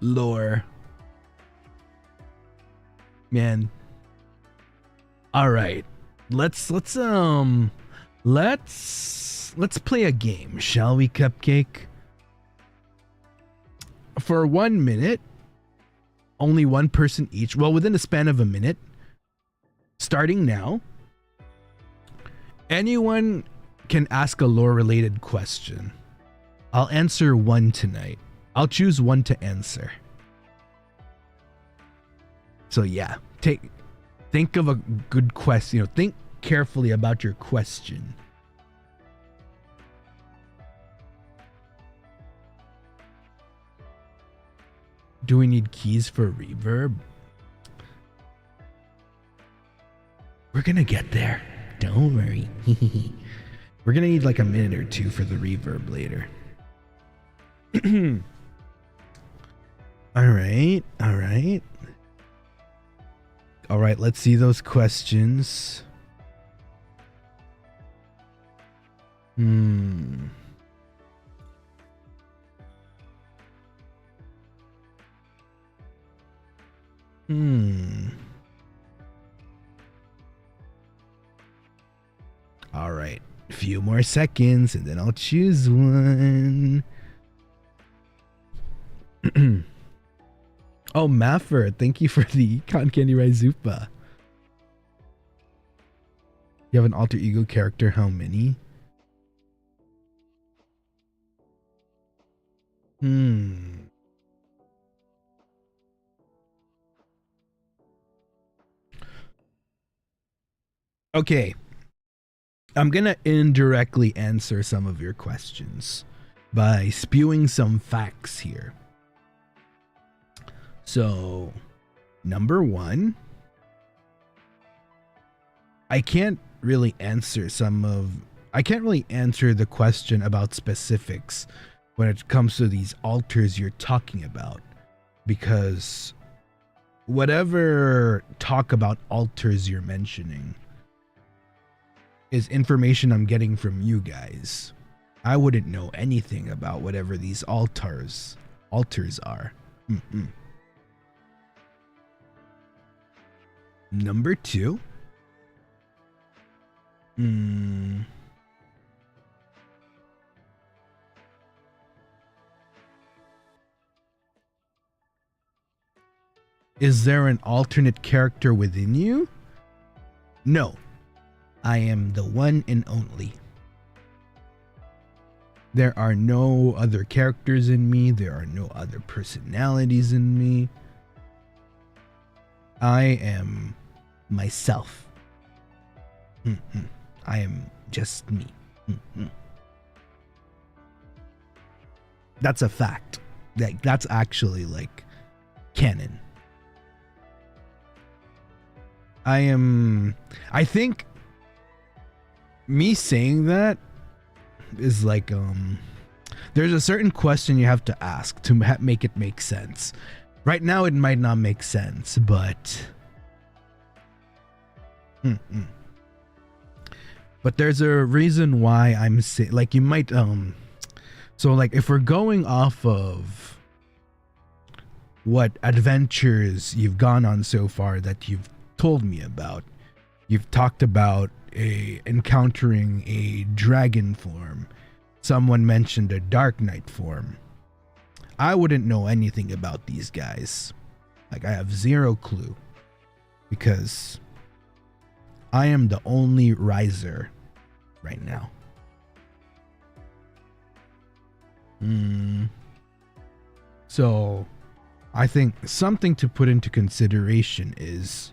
Lore. Man. Alright. Let's play a game, shall we, Cupcake? For 1 minute, only one person each, well, within a span of a minute, starting now, anyone can ask a lore-related question. I'll answer one tonight. I'll choose one to answer. So yeah, think of a good question. You know, think carefully about your question. Do we need keys for reverb? We're gonna get there. Don't worry. We're gonna need like a minute or two for the reverb later. Alright. Alright, let's see those questions. Alright, a few more seconds and then I'll choose one. Oh, Maffer, thank you for the Cotton Candy Raizupa. You have an alter ego character, how many? Okay. I'm gonna indirectly answer some of your questions by spewing some facts here. So, Number one, I can't really answer the question about specifics when it comes to these altars you're talking about, because whatever talk about altars you're mentioning is information I'm getting from you guys. I wouldn't know anything about whatever these altars are. Number two, is there an alternate character within you? No. I am the one and only. There are no other characters in me. There are no other personalities in me. I am myself. I am just me. That's a fact. That's actually like canon. I think me saying that is like, there's a certain question you have to ask to make it make sense. Right now it might not make sense, but but there's a reason why I'm saying, like, you might so like if we're going off of what adventures you've gone on so far that you've told me about, you've talked about encountering a dragon form. Someone mentioned a Dark Knight form. I wouldn't know anything about these guys. Like, I have zero clue, because I am the only Ryzar right now. So I think something to put into consideration is,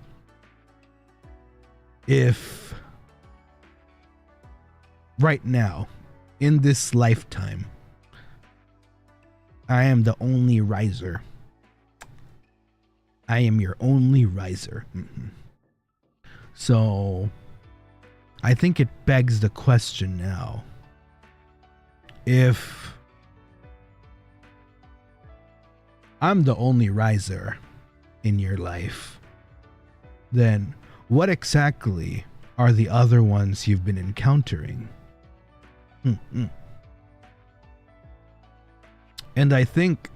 if right now, in this lifetime, I am the only Ryzar. I am your only Ryzar. So I think it begs the question now, if I'm the only Ryzar in your life, then what exactly are the other ones you've been encountering? And I think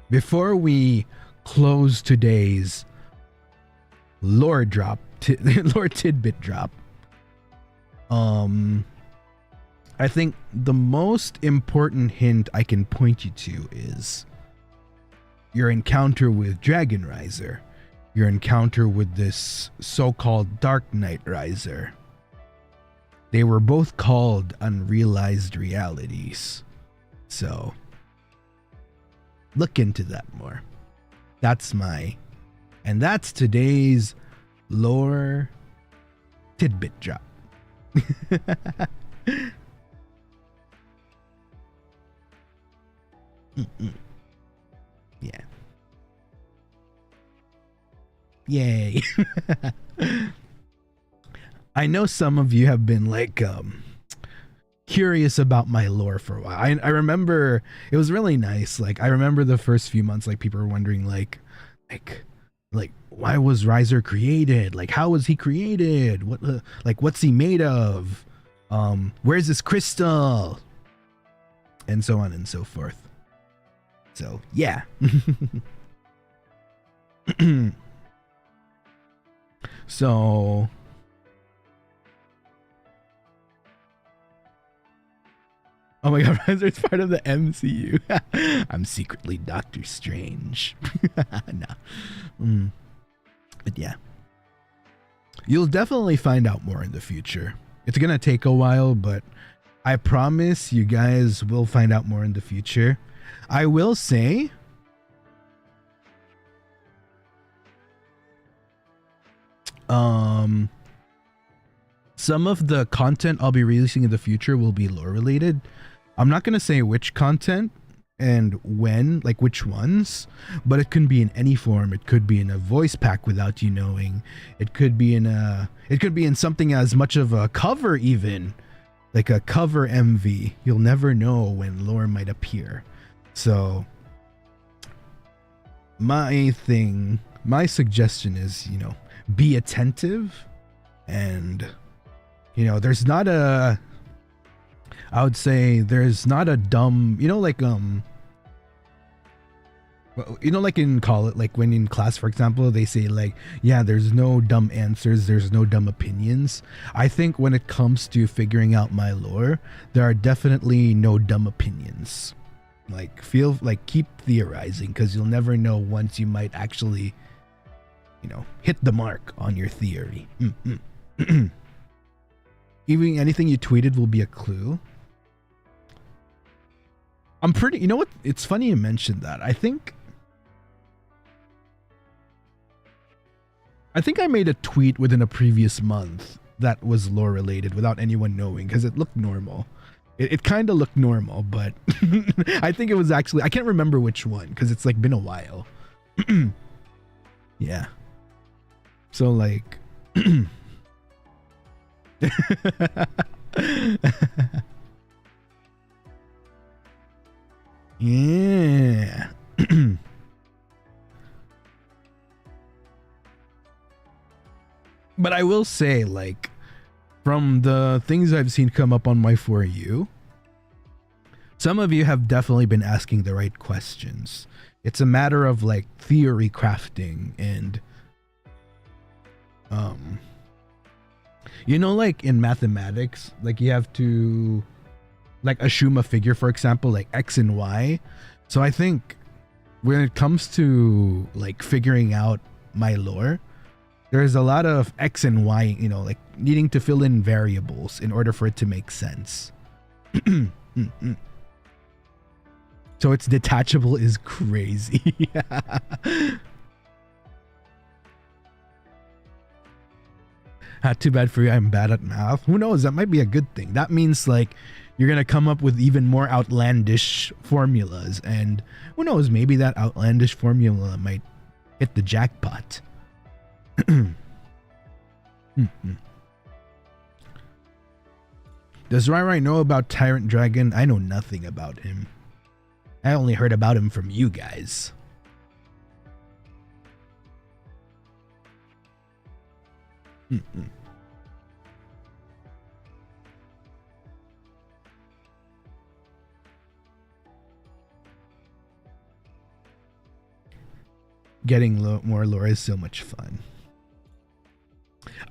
before we close today's lore tidbit drop, I think the most important hint I can point you to is your encounter with Dragon Ryzar, your encounter with this so-called Dark Knight Ryzar. They were both called unrealized realities. So look into that more. That's today's lore tidbit drop. Yeah. Yay. I know some of you have been like curious about my lore for a while. I remember it was really nice. Like, I remember the first few months, like, people were wondering like why was Ryzar created? Like, how was he created? What's he made of? Where's this crystal? And so on and so forth. So yeah. So oh my god, Ryzar's part of the MCU. I'm secretly Doctor Strange. No. But yeah. You'll definitely find out more in the future. It's gonna take a while, but I promise you guys will find out more in the future. I will say, some of the content I'll be releasing in the future will be lore related. I'm not going to say which content, and when, like which ones, but it can be in any form. It could be in a voice pack without you knowing. It could be in something as much of a cover, even like a cover MV. You'll never know when lore might appear. So my suggestion is, be attentive, and there's not a dumb, like in college, like when in class, for example, they say like, yeah, there's no dumb answers, there's no dumb opinions. I think when it comes to figuring out my lore, there are definitely no dumb opinions. Like keep theorizing, because you'll never know once you might actually, hit the mark on your theory. Even anything you tweeted will be a clue. You know what? It's funny you mentioned that. I think I made a tweet within a previous month that was lore related without anyone knowing, because it looked normal. It kind of looked normal, but I think it was actually, I can't remember which one, because it's like been a while. Yeah. So like yeah. But I will say, like, from the things I've seen come up on my For You, some of you have definitely been asking the right questions. It's a matter of like theory crafting and like in mathematics, like you have to like assume a figure, for example, like X and Y. So I think when it comes to like figuring out my lore, there's a lot of X and Y, like needing to fill in variables in order for it to make sense. So it's detachable is crazy. Too bad for you, I'm bad at math. Who knows? That might be a good thing. That means like you're going to come up with even more outlandish formulas. And who knows? Maybe that outlandish formula might hit the jackpot. Does Ryrai know about Tyrant Dragon? I know nothing about him. I only heard about him from you guys. Getting more lore is so much fun.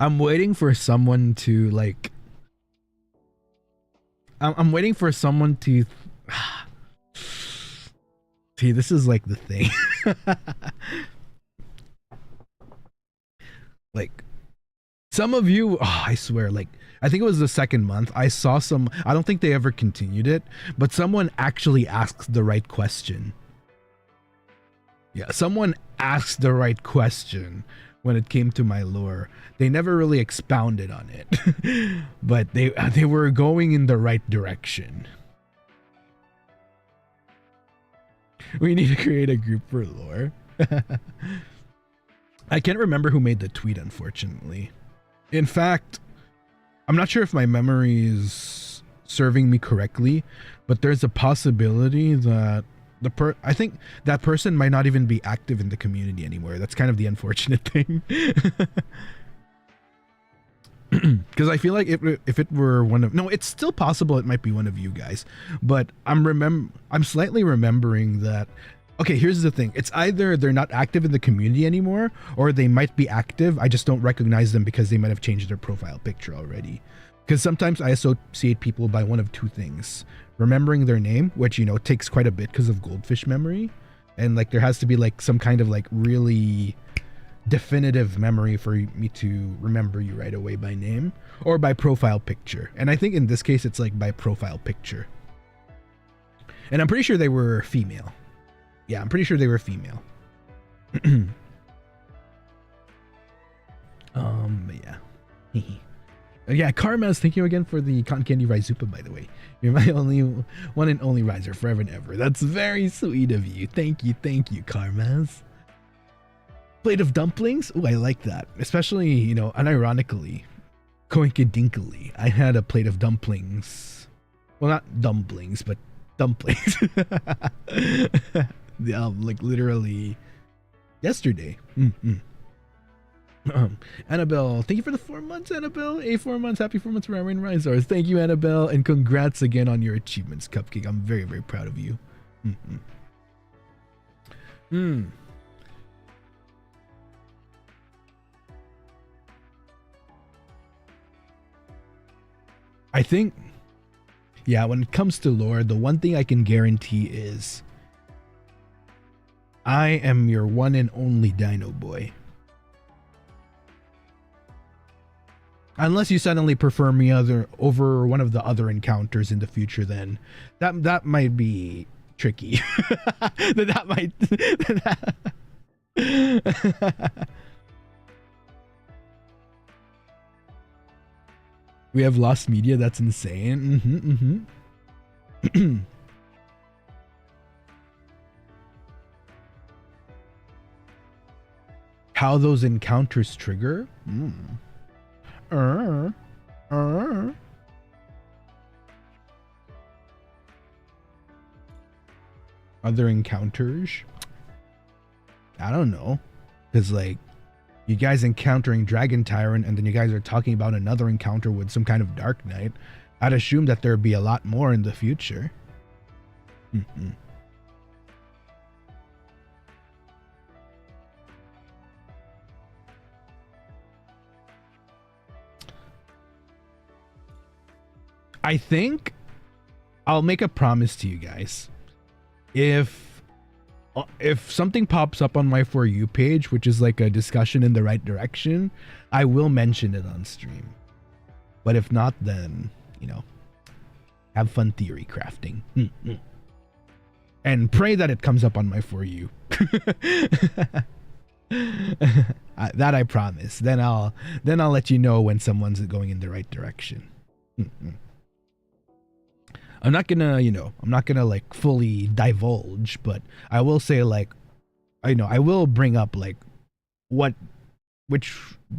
I'm waiting for someone to like. I'm waiting for someone to. See, this is like the thing. Like, some of you, I swear, like, I think it was the second month, I saw some, I don't think they ever continued it, but someone actually asked the right question. Yeah, someone asked the right question when it came to my lore. They never really expounded on it, but they were going in the right direction. We need to create a group for lore. I can't remember who made the tweet, unfortunately. In fact, I'm not sure if my memory is serving me correctly, but there's a possibility that I think that person might not even be active in the community anymore. That's kind of the unfortunate thing. Because I feel like if it were no, it's still possible it might be one of you guys, but I'm slightly remembering that. Okay, here's the thing. It's either they're not active in the community anymore, or they might be active. I just don't recognize them because they might have changed their profile picture already. Because sometimes I associate people by one of two things: remembering their name, which takes quite a bit because of goldfish memory, and like there has to be like some kind of like really definitive memory for me to remember you right away by name, or by profile picture. And I think in this case it's like by profile picture. And I'm pretty sure they were female. Yeah, I'm pretty sure they were female. But yeah. Yeah, Karmas, thank you again for the cotton candy Ryzupa, by the way. You're my only one and only riser forever and ever. That's very sweet of you. Thank you, Karmas. Plate of dumplings? Oh, I like that. Especially, you know, unironically, coincidincally, I had a plate of dumplings. Well, not dumplings, but dumplings. Like literally yesterday. Annabelle, thank you for the 4 months, Annabelle. 4 months, happy 4 months for our Ryzars. Thank you, Annabelle, and congrats again on your achievements, Cupcake. I'm very, very proud of you. I think, yeah, when it comes to lore, the one thing I can guarantee is I am your one and only Dinoboi. Unless you suddenly prefer me over one of the other encounters in the future, then that might be tricky. that might. We have lost media. That's insane. How those encounters trigger? Other encounters? I don't know. Because, like, you guys encountering Dragon Tyrant and then you guys are talking about another encounter with some kind of Dark Knight. I'd assume that there'd be a lot more in the future. I think I'll make a promise to you guys. If something pops up on my For You page, which is like a discussion in the right direction, I will mention it on stream. But if not, then, you know, have fun theory crafting. And pray that it comes up on my For You. That I promise. Then I'll let you know when someone's going in the right direction. I'm not gonna, you know, like fully divulge, but I will say, like, I will bring up like which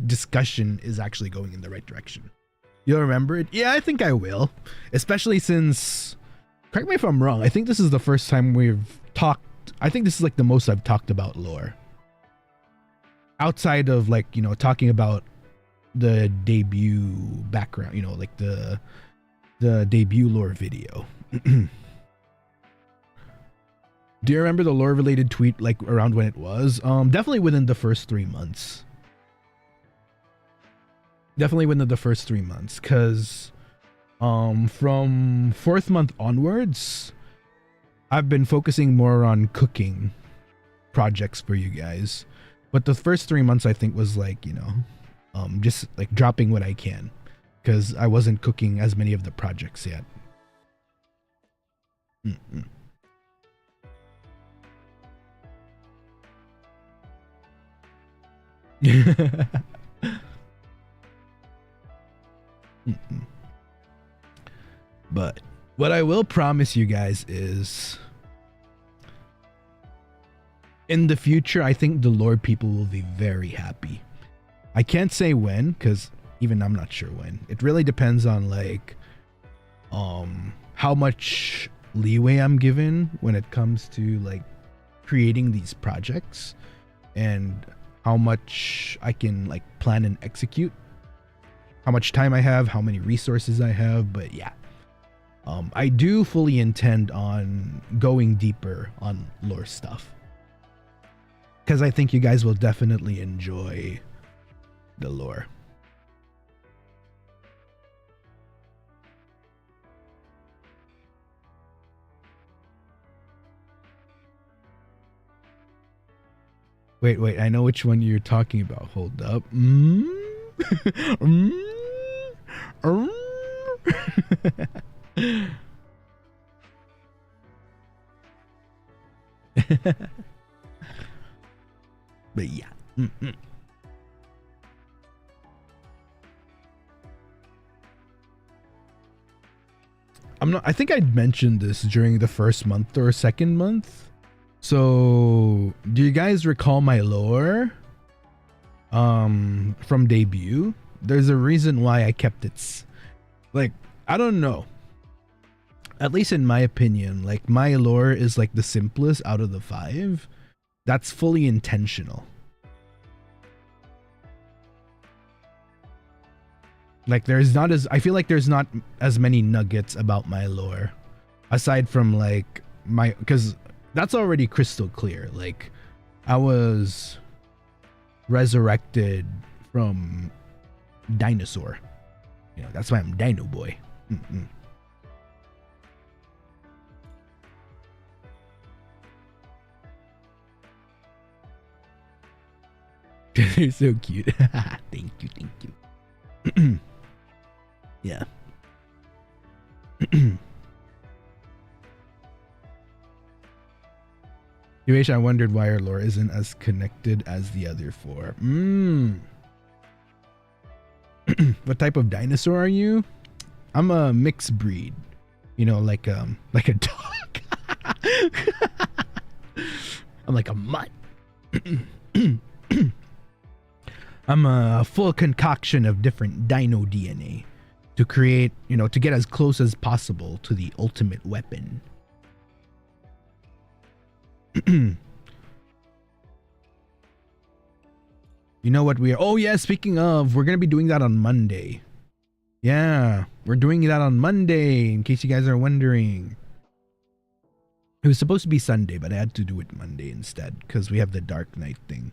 discussion is actually going in the right direction. You'll remember it? Yeah, I think I will. Especially since, correct me if I'm wrong, I think this is the first time we've talked, I think this is like the most I've talked about lore. Outside of, like, you know, talking about the debut background, you know, like the debut lore video. Do you remember the lore related tweet, like around when it was? Definitely within the first 3 months. Definitely within the first 3 months, because from 4th month onwards, I've been focusing more on cooking projects for you guys. But the first 3 months, I think, was like, you know, just like dropping what I can, because I wasn't cooking as many of the projects yet. But what I will promise you guys is, in the future, I think the lore people will be very happy. I can't say when, because even I'm not sure when. It really depends on, like, how much leeway I'm given when it comes to, like, creating these projects, and how much I can, like, plan and execute, how much time I have, how many resources I have. But yeah, I do fully intend on going deeper on lore stuff, because I think you guys will definitely enjoy the lore. Wait, I know which one you're talking about. Hold up. But yeah. I think I'd mentioned this during the first month or second month. So do you guys recall my lore from debut? There's a reason why I kept it. Like, I don't know. At least in my opinion, like my lore is like the simplest out of the 5. That's fully intentional. Like I feel like there's not as many nuggets about my lore aside from like because that's already crystal clear. Like I was resurrected from dinosaur. You know, that's why I'm Dinoboi. They're so cute. Thank you. Yeah. UH, I wondered why our lore isn't as connected as the other 4. What type of dinosaur are you? I'm a mixed breed. You know, like a dog. I'm like a mutt. I'm a full concoction of different dino DNA to create, you know, to get as close as possible to the ultimate weapon. You know what we are? Oh yeah, speaking of, we're gonna be doing that on Monday. Yeah, we're doing that on Monday, in case you guys are wondering. It was supposed to be Sunday, but I had to do it Monday instead, because we have the Dark Knight thing.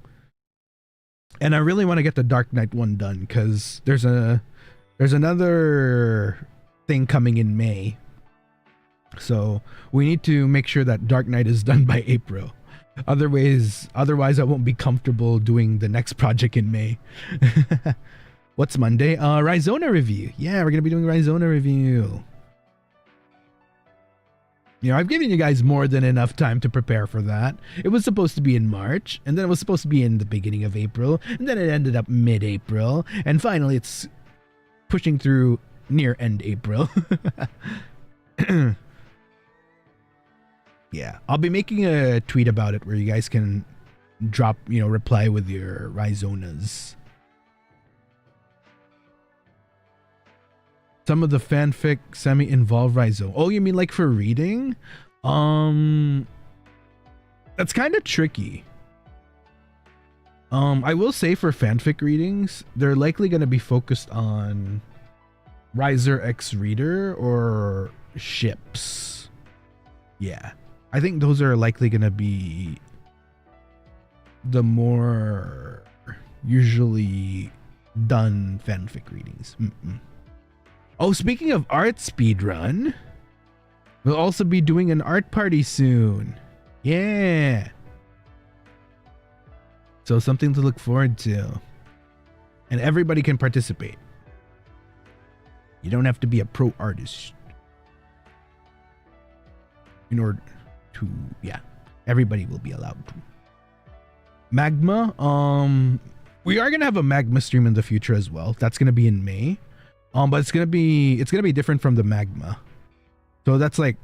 And I really want to get the Dark Knight one done, because there's another thing coming in May. So we need to make sure that Dark Knight is done by April. Otherwise I won't be comfortable doing the next project in May. What's Monday? Ryzona review. Yeah, we're gonna be doing Ryzona review. You know, I've given you guys more than enough time to prepare for that. It was supposed to be in March, and then it was supposed to be in the beginning of April, and then it ended up mid-April, and finally it's pushing through near end April. Yeah, I'll be making a tweet about it where you guys can drop, you know, reply with your Ryzonas. Some of the fanfic semi-involve Ryzo. Oh, you mean like for reading? That's kind of tricky. I will say for fanfic readings, they're likely going to be focused on Ryzer X Reader or ships. Yeah. I think those are likely going to be the more usually done fanfic readings. Oh, speaking of art speedrun, we'll also be doing an art party soon. Yeah. So something to look forward to. And everybody can participate. You don't have to be a pro artist in order to, yeah, everybody will be allowed to. Magma, we are gonna have a Magma stream in the future as well. That's gonna be in May. But it's gonna be different from the Magma. So that's like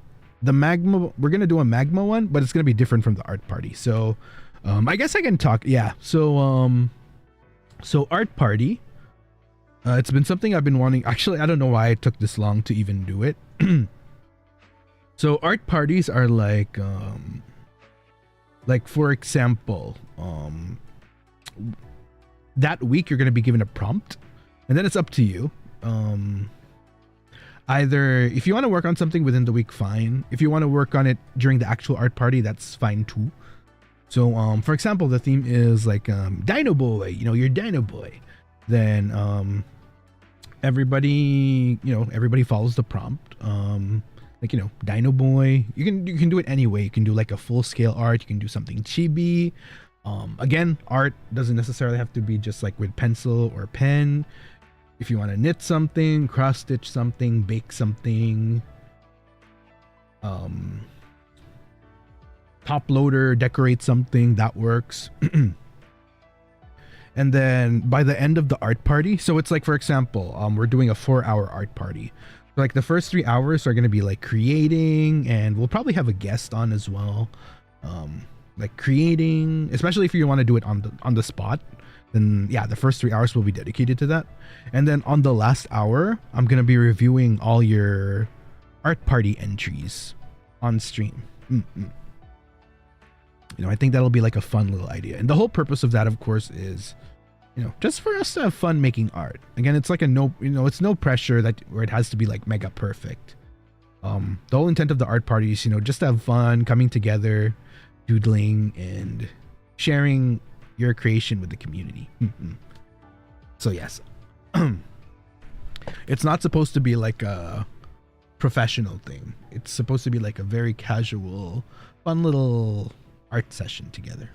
the Magma, we're gonna do a Magma one, but it's gonna be different from the art party. So I guess I can talk. Yeah. So art party, it's been something I've been wanting. Actually, I don't know why it took this long to even do it. So art parties are like for example, that week you're gonna be given a prompt, and then it's up to you. Either if you want to work on something within the week, fine. If you want to work on it during the actual art party, that's fine too. So for example, the theme is like Dinoboi, you know, you're Dinoboi. Then everybody follows the prompt. Like, you know, Dinoboi. You can do it anyway. You can do like a full scale art, you can do something chibi. Again, art doesn't necessarily have to be just like with pencil or pen. If you want to knit something, cross stitch something, bake something, top loader, decorate something, that works. And then by the end of the art party, so it's like, for example, we're doing a 4-hour art party. Like the first 3 hours are going to be like creating, and we'll probably have a guest on as well. Like creating, especially if you want to do it on the spot, then yeah, the first 3 hours will be dedicated to that. And then on the last hour, I'm going to be reviewing all your art party entries on stream. You know, I think that'll be like a fun little idea. And the whole purpose of that, of course, is, you know, just for us to have fun making art. Again, it's like it's no pressure that where it has to be like mega perfect. The whole intent of the art party is, you know, just to have fun, coming together, doodling, and sharing your creation with the community. So yes, it's not supposed to be like a professional thing. It's supposed to be like a very casual, fun little art session together.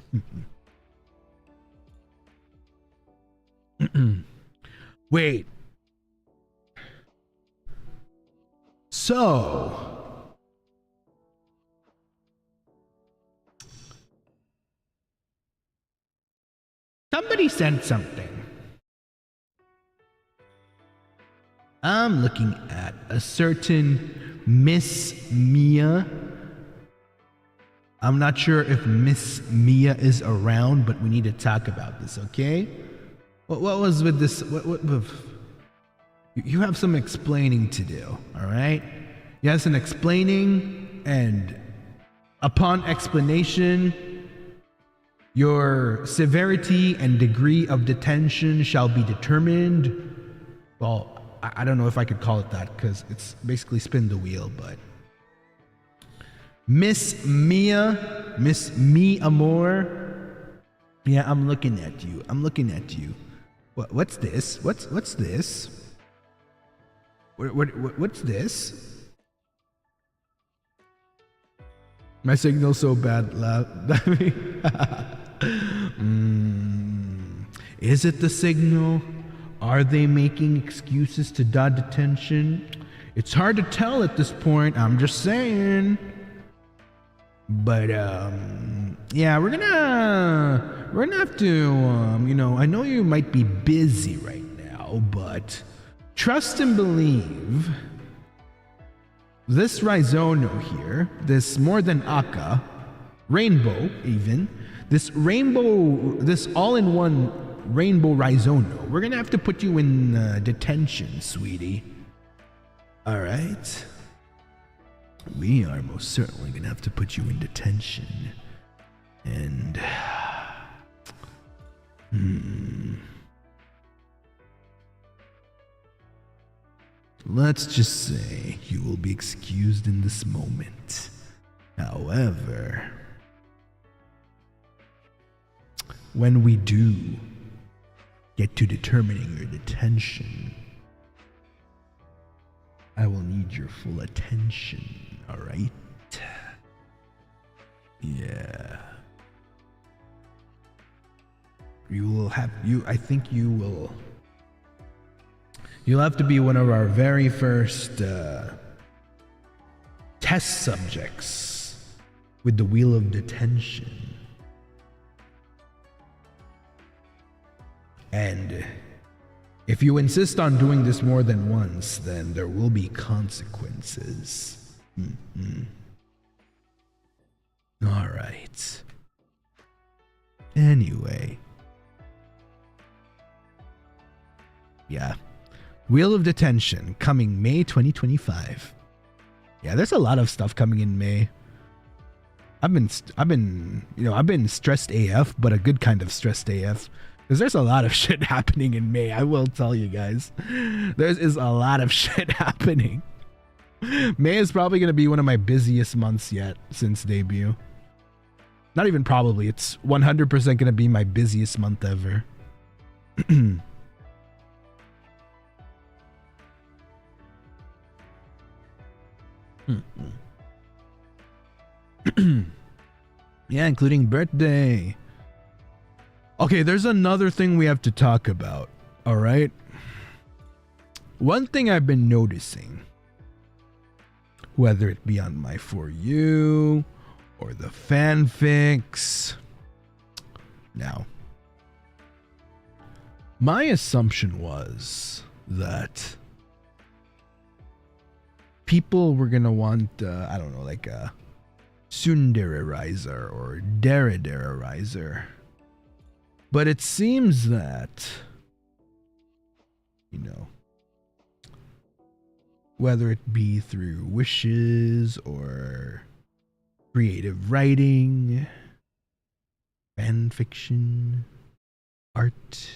Wait. So somebody sent something. I'm looking at a certain Miss Mia. I'm not sure if Miss Mia is around, but we need to talk about this, okay? What was with this? You have some explaining to do, all right? You have some explaining, and upon explanation, your severity and degree of detention shall be determined. Well, I don't know if I could call it that because it's basically spin the wheel, but Miss Mia, Miss Me Amor. Yeah, I'm looking at you. I'm looking at you. What's this? What's this? What's this? My signal's so bad. Is it the signal? Are they making excuses to dot detention? It's hard to tell at this point. I'm just saying. But yeah, we're gonna have to you know, I know you might be busy right now, but trust and believe this Ryzono here, this more than Aka rainbow, even this all-in-one rainbow Ryzono, we're gonna have to put you in detention, sweetie. All right. We are most certainly gonna have to put you in detention. And let's just say you will be excused in this moment. However, when we do get to determining your detention, I will need your full attention, all right? Yeah. You'll have to be one of our very first test subjects with the wheel of detention. And if you insist on doing this more than once, then there will be consequences. All right. Anyway. Yeah. Wheel of Detention coming May 2025. Yeah, there's a lot of stuff coming in May. I've been stressed AF, but a good kind of stressed AF. Because there's a lot of shit happening in May, I will tell you guys. There is a lot of shit happening. May is probably going to be one of my busiest months yet since debut. Not even probably, it's 100% going to be my busiest month ever. Yeah, including birthday. Okay, there's another thing we have to talk about, all right? One thing I've been noticing, whether it be on my For You or the fanfics. Now, my assumption was that people were gonna want, I don't know, like a Tsundere Ryzar or Deredere Ryzar. But it seems that, you know, whether it be through wishes or creative writing, fanfiction, art,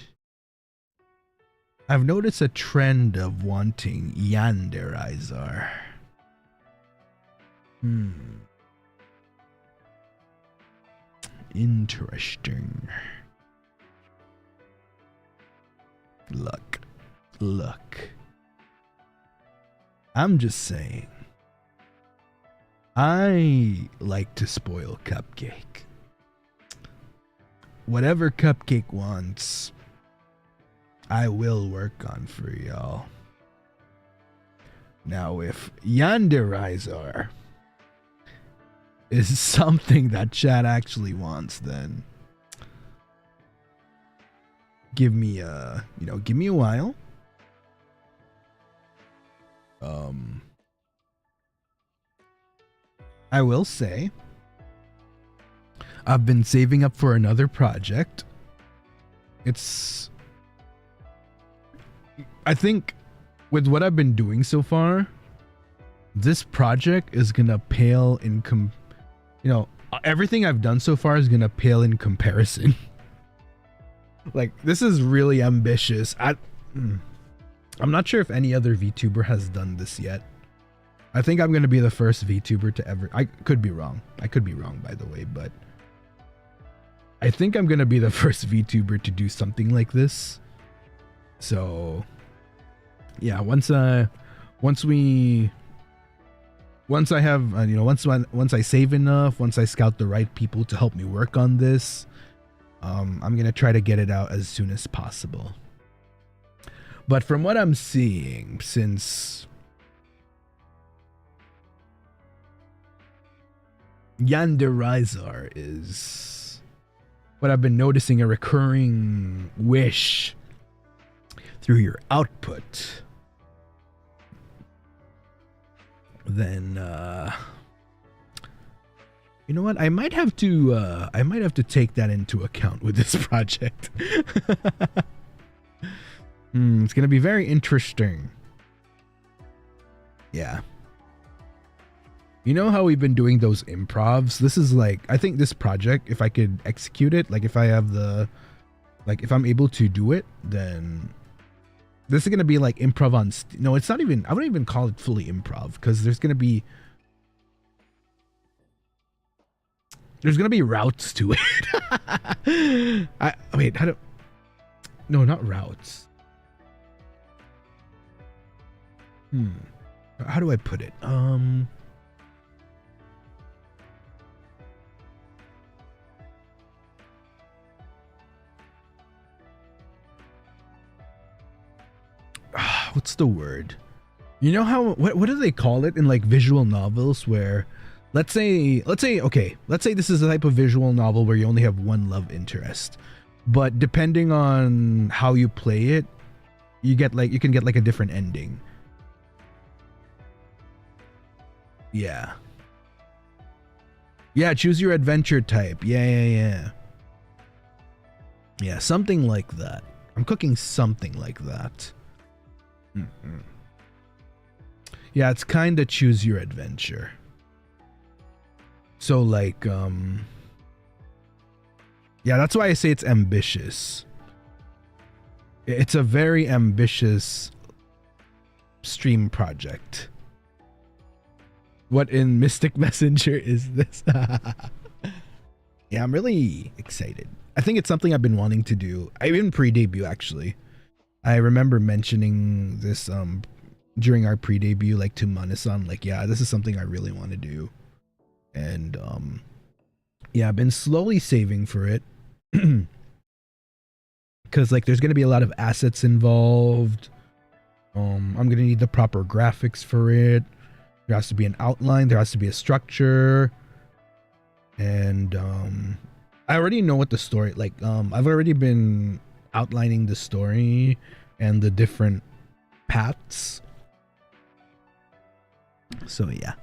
I've noticed a trend of wanting Yandere Ryzar. Interesting. Look. I'm just saying. I like to spoil Cupcake. Whatever Cupcake wants, I will work on for y'all. Now, if Yandere Ryzar is something that chat actually wants, then give me a while. I will say I've been saving up for another project. I think with what I've been doing so far, this project is gonna pale in everything I've done so far is gonna pale in comparison. Like, this is really ambitious. I'm not sure if any other VTuber has done this yet. I think I'm gonna be the first VTuber to ever. I could be wrong. I could be wrong, by the way, but I think I'm gonna be the first VTuber to do something like this. So, yeah, once I save enough, once I scout the right people to help me work on this, I'm gonna try to get it out as soon as possible. But from what I'm seeing, since Yandere Ryzar is what I've been noticing, a recurring wish through your output, then you know what? I might have to take that into account with this project. It's gonna be very interesting. Yeah. You know how we've been doing those improvs? This is like, I think this project, if I could execute it, like if if I'm able to do it, then this is gonna be like improv on. No, it's not even. I wouldn't even call it fully improv, because there's gonna be routes to it. Wait, no, not routes. How do I put it? What's the word? You know how, what do they call it in like visual novels, where let's say this is a type of visual novel where you only have one love interest, but depending on how you play it, you can get like a different ending. Yeah, choose your adventure type. Yeah, something like that. I'm cooking something like that. Yeah, it's kind of choose your adventure. So like, yeah, that's why I say it's ambitious. It's a very ambitious stream project. What in Mystic Messenger is this? Yeah, I'm really excited. I think it's something I've been wanting to do. I even pre-debut, actually. I remember mentioning this during our pre-debut, like to Manasan, like, yeah, this is something I really want to do. And yeah, I've been slowly saving for it. Because like there's gonna be a lot of assets involved. I'm gonna need the proper graphics for it. There has to be an outline, there has to be a structure. And I already know what the story, like I've already been outlining the story and the different paths. So yeah.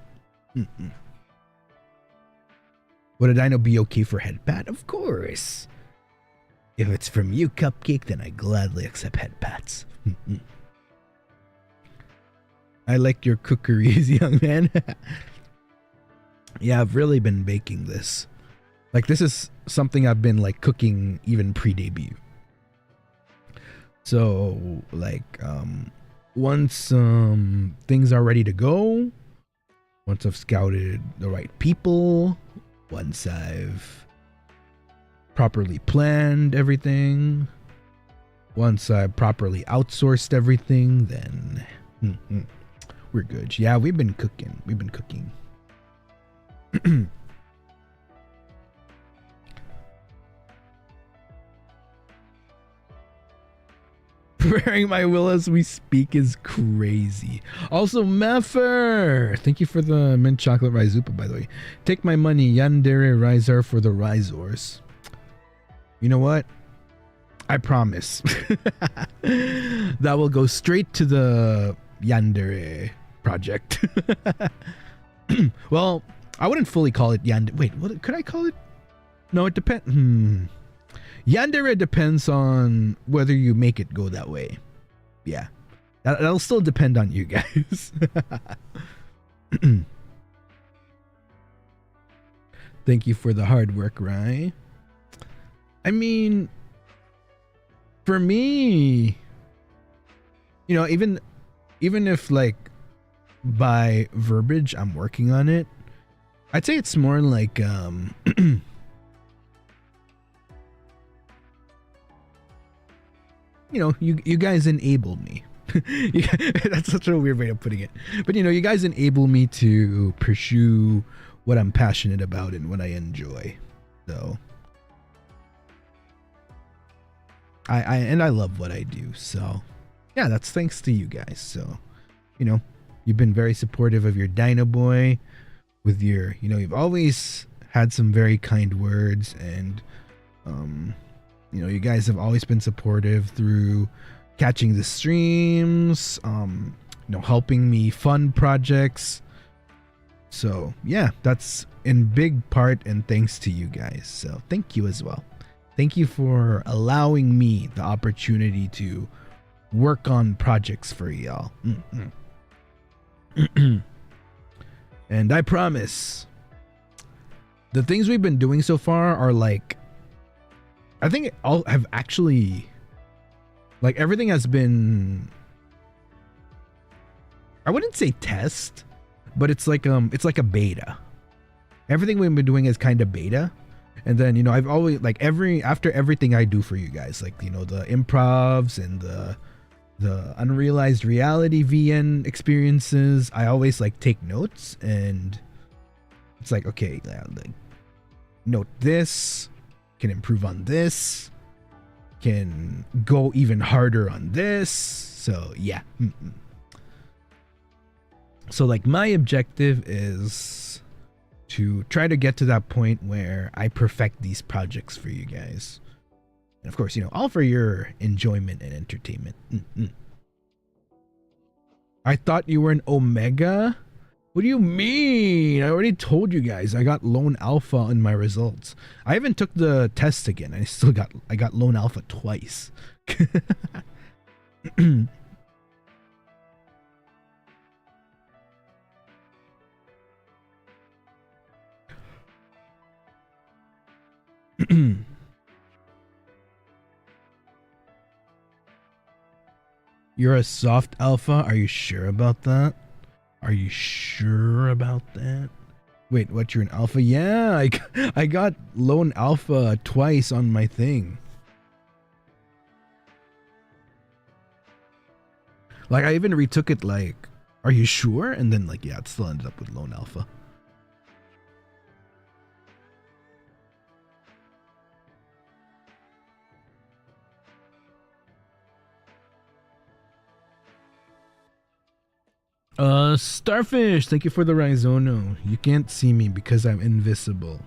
Would a dino be okay for head pat? Of course. If it's from you, Cupcake, then I gladly accept head pats. I like your cookeries, young man. Yeah, I've really been baking this. Like, this is something I've been, like, cooking even pre-debut. So, like, once things are ready to go, once I've scouted the right people, once I've properly planned everything, once I've properly outsourced everything, then we're good. Yeah, we've been cooking. Preparing my will as we speak is crazy. Also, Meffer, thank you for the mint chocolate Ryzupa, by the way. Take my money, Yandere Ryzar, for the Ryzors. You know what? I promise. That will go straight to the Yandere project. Well, I wouldn't fully call it Yandere. Wait, what could I call it? No, it depends. Yandere depends on whether you make it go that way. Yeah. That'll still depend on you guys. Thank you for the hard work, Rai. I mean, for me, you know, even if, like, by verbiage I'm working on it, I'd say it's more like you know, you guys enable me. That's such a weird way of putting it. But, you know, you guys enable me to pursue what I'm passionate about and what I enjoy. So I love what I do. So yeah, that's thanks to you guys. So, you know, you've been very supportive of your Dinoboi with your, you know, you've always had some very kind words, and you know, you guys have always been supportive through catching the streams, you know, helping me fund projects. So yeah, that's in big part and thanks to you guys. So thank you as well. Thank you for allowing me the opportunity to work on projects for y'all. And I promise, the things we've been doing so far are like, I think all have actually, like, everything has been, I wouldn't say test, but it's like a beta. Everything we've been doing is kind of beta. And then, you know, I've always, like, after everything I do for you guys, like, you know, the improvs and the unrealized reality VN experiences, I always, like, take notes, and it's like, okay, like, note this, can improve on this, can go even harder on this. So yeah. So, like, my objective is to try to get to that point where I perfect these projects for you guys. And of course, you know, all for your enjoyment and entertainment. I thought you were an Omega? What do you mean? I already told you guys I got lone alpha in my results. I haven't took the test again. I got lone alpha twice. You're a soft alpha? Are you sure about that? Are you sure about that? Wait, what, you're an alpha? Yeah, I got lone alpha twice on my thing. Like, I even retook it, like, are you sure? And then, like, yeah, it still ended up with lone alpha. Starfish, thank you for the Rhizono. You can't see me because I'm invisible.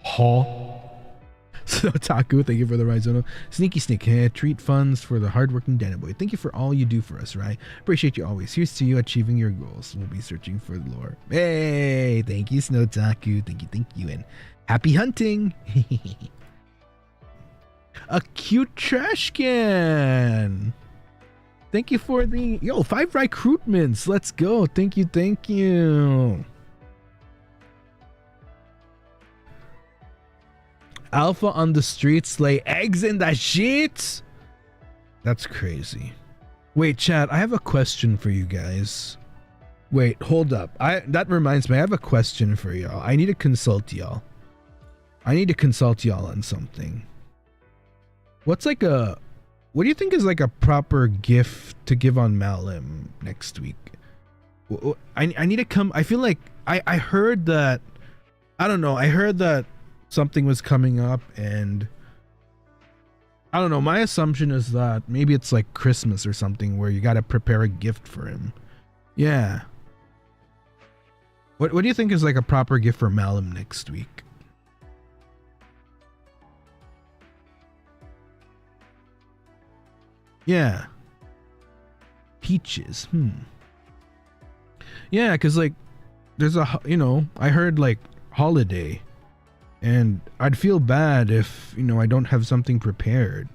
Huh? Otaku, thank you for the Ryzar. Sneaky Snakehead, treat funds for the hardworking Dinoboi. Thank you for all you do for us, right? Appreciate you always. Here's to you achieving your goals. We'll be searching for the lore. Hey, thank you, Snowtaku. Thank you, and happy hunting. A cute trash can. Thank you for the 5 recruitments. Let's go. Thank you. Alpha on the streets lay eggs in the sheets. That's crazy. Wait, chat, I have a question for you guys. Wait, hold up. That reminds me, I have a question for y'all. I need to consult y'all on something. What do you think is like a proper gift to give on Malim next week? I need to come. I feel like I heard that, I don't know, I heard that something was coming up, and I don't know, my assumption is that maybe it's like Christmas or something where you gotta prepare a gift for him. Yeah. What do you think is like a proper gift for Malim next week? Yeah. Peaches. Yeah, because like there's I heard like holiday, and I'd feel bad if I don't have something prepared,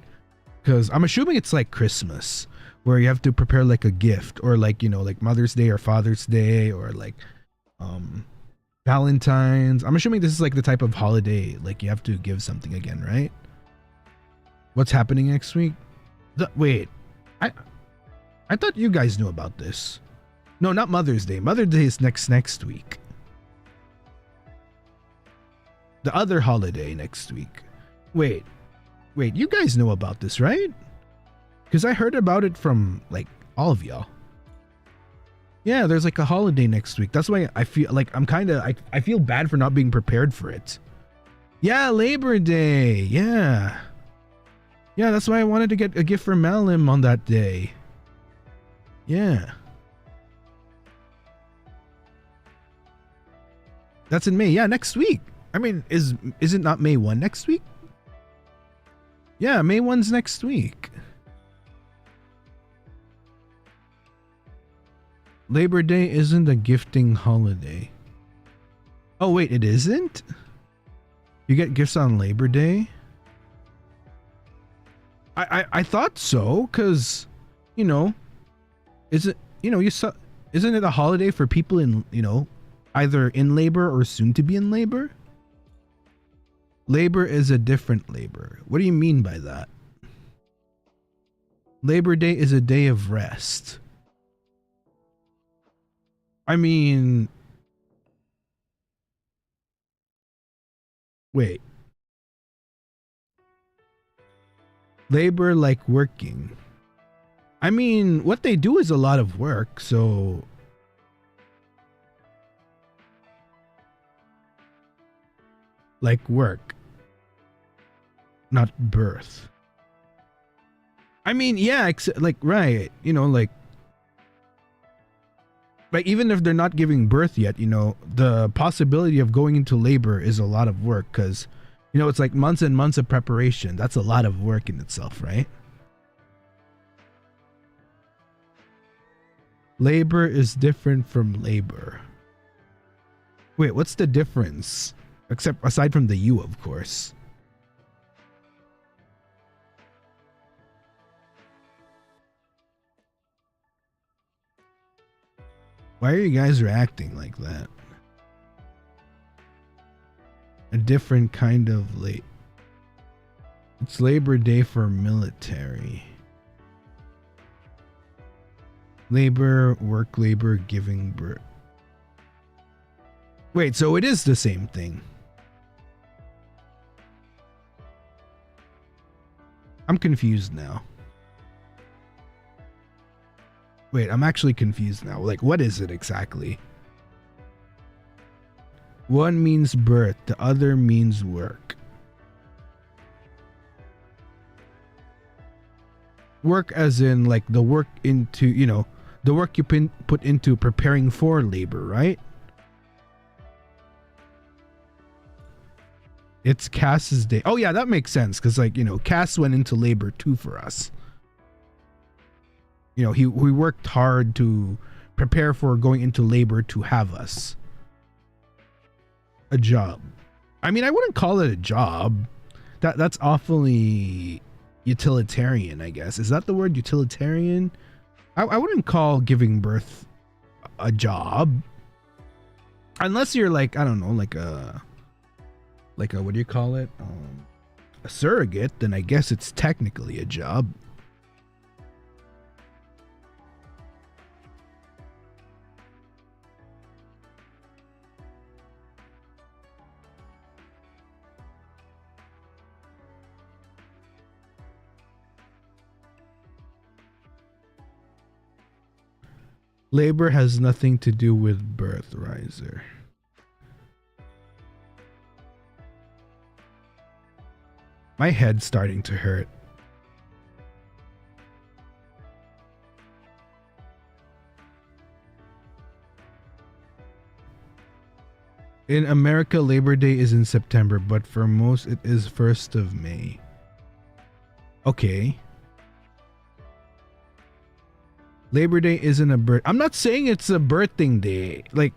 because I'm assuming it's like Christmas where you have to prepare like a gift, or like like Mother's Day or Father's Day, or like Valentine's. I'm assuming this is like the type of holiday like you have to give something again, right? What's happening next week? Wait, I thought you guys knew about this. No, not Mother's Day. Mother's Day is next week. The other holiday next week. Wait, you guys know about this, right? Because I heard about it from like all of y'all. Yeah, there's like a holiday next week. That's why I feel like I feel bad for not being prepared for it. Yeah, Labor Day. Yeah, that's why I wanted to get a gift for Malim on that day. Yeah. That's in May. Yeah, next week. I mean, is it not May 1 next week? Yeah, May 1's next week. Labor Day isn't a gifting holiday. Oh wait, it isn't? You get gifts on Labor Day? I thought so, cause is it isn't it a holiday for people in either in labor or soon to be in labor? Labor is a different labor. What do you mean by that? Labor Day is a day of rest. I mean, wait. Labor like working. I mean, what they do is a lot of work, so like work, not birth. I mean, yeah, like, right, like even if they're not giving birth yet, the possibility of going into labor is a lot of work, because it's like months and months of preparation. That's a lot of work in itself, right? Labor is different from labor. Wait, what's the difference? Except aside from the U, of course. Why are you guys reacting like that? A different kind of late. It's Labor Day for military. Labor, work labor, giving birth. Wait, so it is the same thing. I'm confused now. Wait, I'm actually confused now. Like, what is it exactly? One means birth, the other means work. Work as in like the work into, the work you put into preparing for labor, right? It's Cass's day. Oh yeah, that makes sense because like, you know, Cass went into labor too for us. You know, we worked hard to prepare for going into labor to have us. A job. I mean, I wouldn't call it a job. That's awfully utilitarian, I guess. Is that the word, utilitarian? I wouldn't call giving birth a job. Unless you're like, I don't know, like a what do you call it? A surrogate, then I guess it's technically a job. Labor has nothing to do with birth, Ryzar. My head's starting to hurt. In America, Labor Day is in September, but for most it is 1st of May. Okay. Labor Day isn't a birth. I'm not saying it's a birthing day. Like,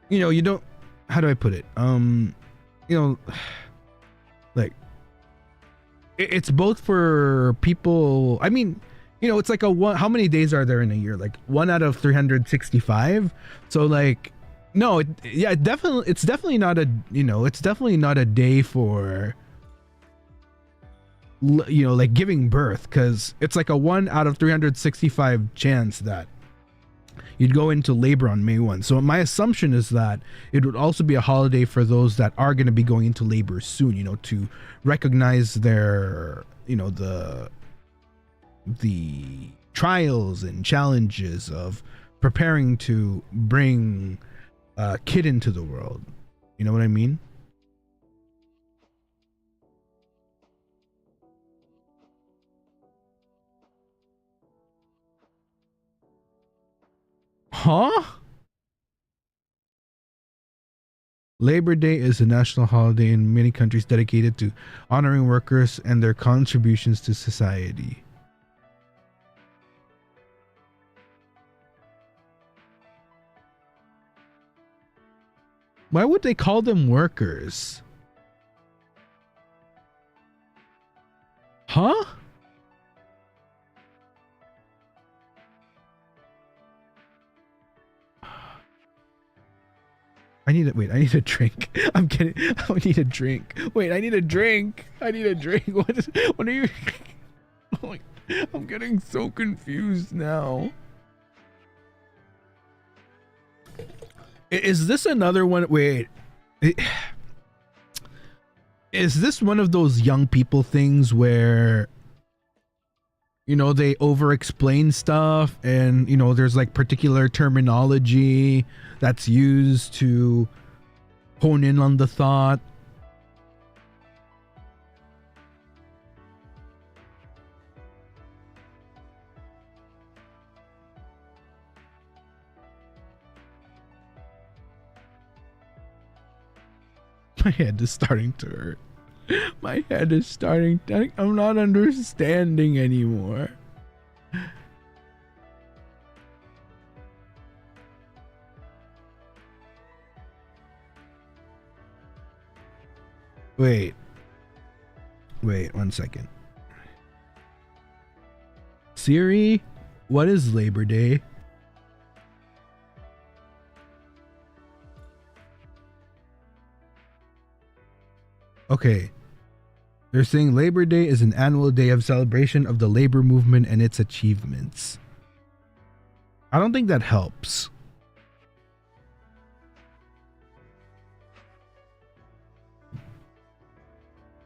you know, you don't, how do I put it? You know, like, it's both for people. I mean, you know, it's like a one, how many days are there in a year? Like 1 out of 365. So like, no, yeah, it's definitely not a, you know, it's definitely not a day for, you know, like giving birth, because it's like a 1 out of 365 chance that you'd go into labor on May 1. So my assumption is that it would also be a holiday for those that are going to be going into labor soon, you know, to recognize their, you know, the trials and challenges of preparing to bring a kid into the world. You know what I mean? Huh? Labor Day is a national holiday in many countries dedicated to honoring workers and their contributions to society. Why would they call them workers? Huh? I need a drink. I'm kidding. I need a drink. Wait, I need a drink. I need a drink. What are you? Oh, I'm getting so confused now. Is this another one? Wait. Is this one of those young people things where, you know, they over explain stuff and, you know, there's like particular terminology that's used to hone in on the thought? My head is starting to hurt. My head is starting to, I'm not understanding anymore. Wait, 1 second. Siri, what is Labor Day? Okay. They're saying Labor Day is an annual day of celebration of the labor movement and its achievements. I don't think that helps.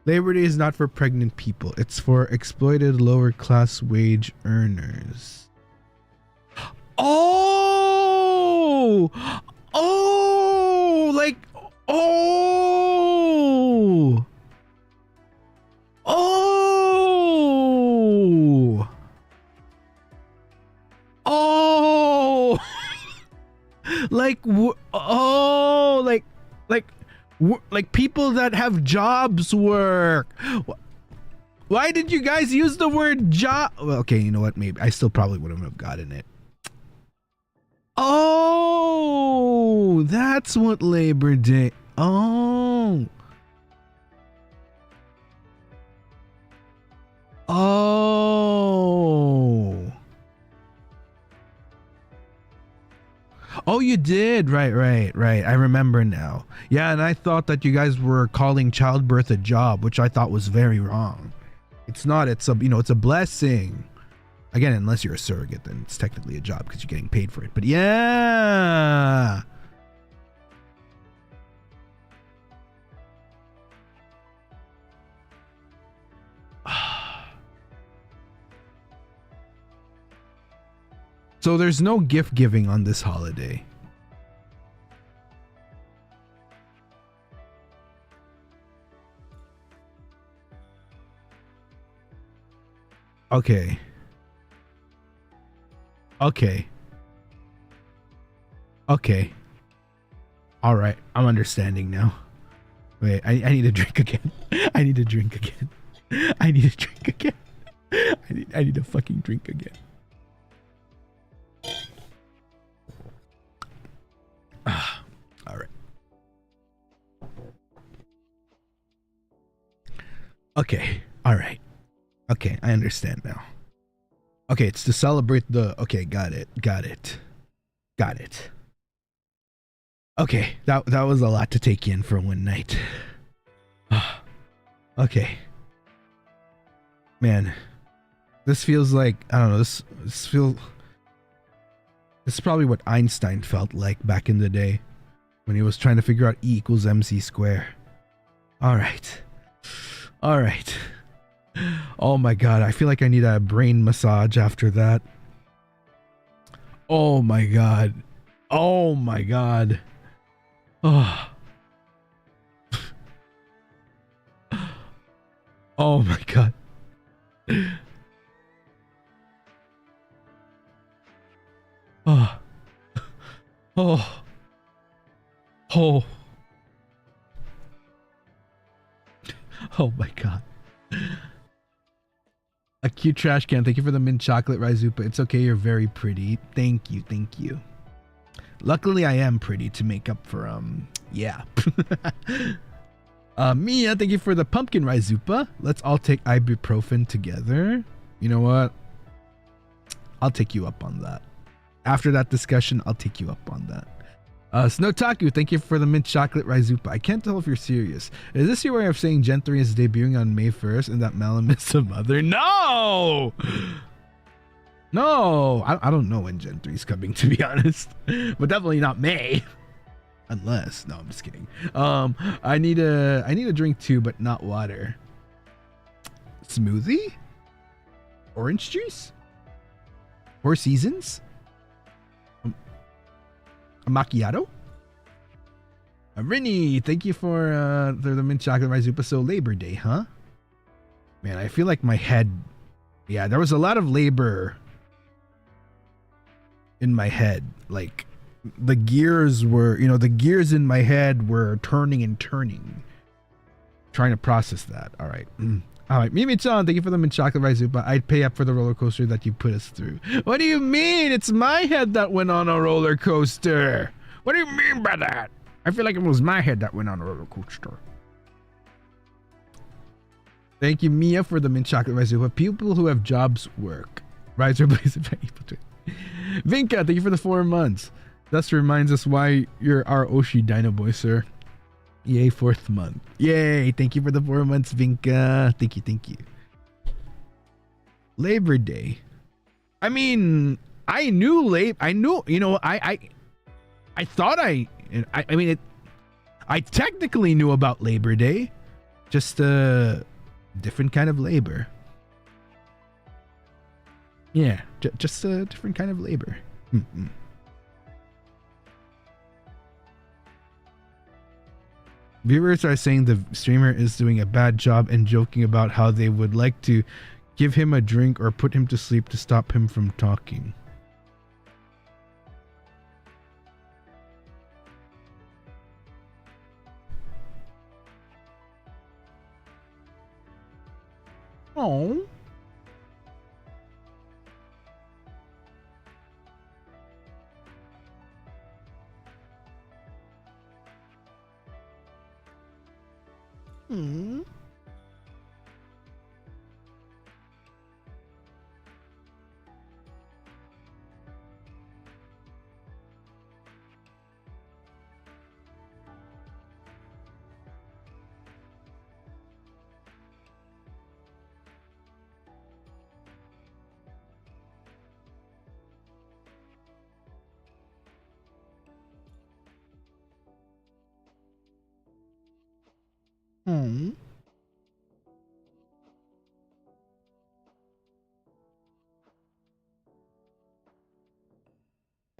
Labor Day is not for pregnant people. It's for exploited lower class wage earners. Oh! Oh! Like, oh! Oh! Oh! Like, oh! Like, Like people that have jobs work. Why did you guys use the word job? Well, okay, you know what? Maybe I still probably wouldn't have gotten it. Oh, that's what Labor Day. Oh. Oh. Oh, you did. Right. I remember now. Yeah, and I thought that you guys were calling childbirth a job, which I thought was very wrong. It's not. It's a, it's a blessing. Again, unless you're a surrogate, then it's technically a job because you're getting paid for it. But yeah. So there's no gift giving on this holiday. Okay. All right. I'm understanding now. Wait, I need to drink again. I need to fucking drink again. All right. Okay. All right. Okay, I understand now. Okay, it's to celebrate the... Okay, got it. Okay, that was a lot to take in for one night. Okay. Man, this feels like... I don't know, this feels... This is probably what Einstein felt like back in the day when he was trying to figure out E equals MC square. All right. Oh my god, I feel like I need a brain massage after that. Oh my god. Oh. Oh my god. Oh my god. A cute trash can. Thank you for the mint chocolate, Ryzupa. It's okay, you're very pretty. Thank you. Luckily I am pretty to make up for yeah. Mia, thank you for the pumpkin, Ryzupa. Let's all take ibuprofen together. You know what? I'll take you up on that. After that discussion, I'll take you up on that. Snowtaku, thank you for the mint chocolate, Ryzupa. I can't tell if you're serious. Is this your way of saying Gen 3 is debuting on May 1st and that Malim is the mother? No! I don't know when Gen 3 is coming, to be honest. But definitely not May. Unless, no, I'm just kidding. I need a drink too, but not water. Smoothie? Orange juice? 4 Seasons? A macchiato? Rini, thank you for the mint chocolate, Ryzupa. So Labor Day, huh? Man, I feel like my head... Yeah, there was a lot of labor in my head. Like, the gears were... the gears in my head were turning and turning. Trying to process that. All right. All right, Mimi-chan, thank you for the mint chocolate, Ryzupa. I'd pay up for the roller coaster that you put us through. What do you mean? It's my head that went on a roller coaster. What do you mean by that? I feel like it was my head that went on a roller coaster. Thank you, Mia, for the mint chocolate, Ryzupa. People who have jobs work. Ryzar Blazenfang. Vinka, thank you for the 4 months. Thus reminds us why you're our Oshi Dinoboi, sir. Yay, 4th month. Yay, thank you for the 4 months, Vinka. Thank you. Labor Day. I mean, I technically knew about Labor Day. Just a different kind of labor. Yeah, just a different kind of labor. Viewers are saying the streamer is doing a bad job and joking about how they would like to give him a drink or put him to sleep to stop him from talking. Oh. Hmm. Hmm.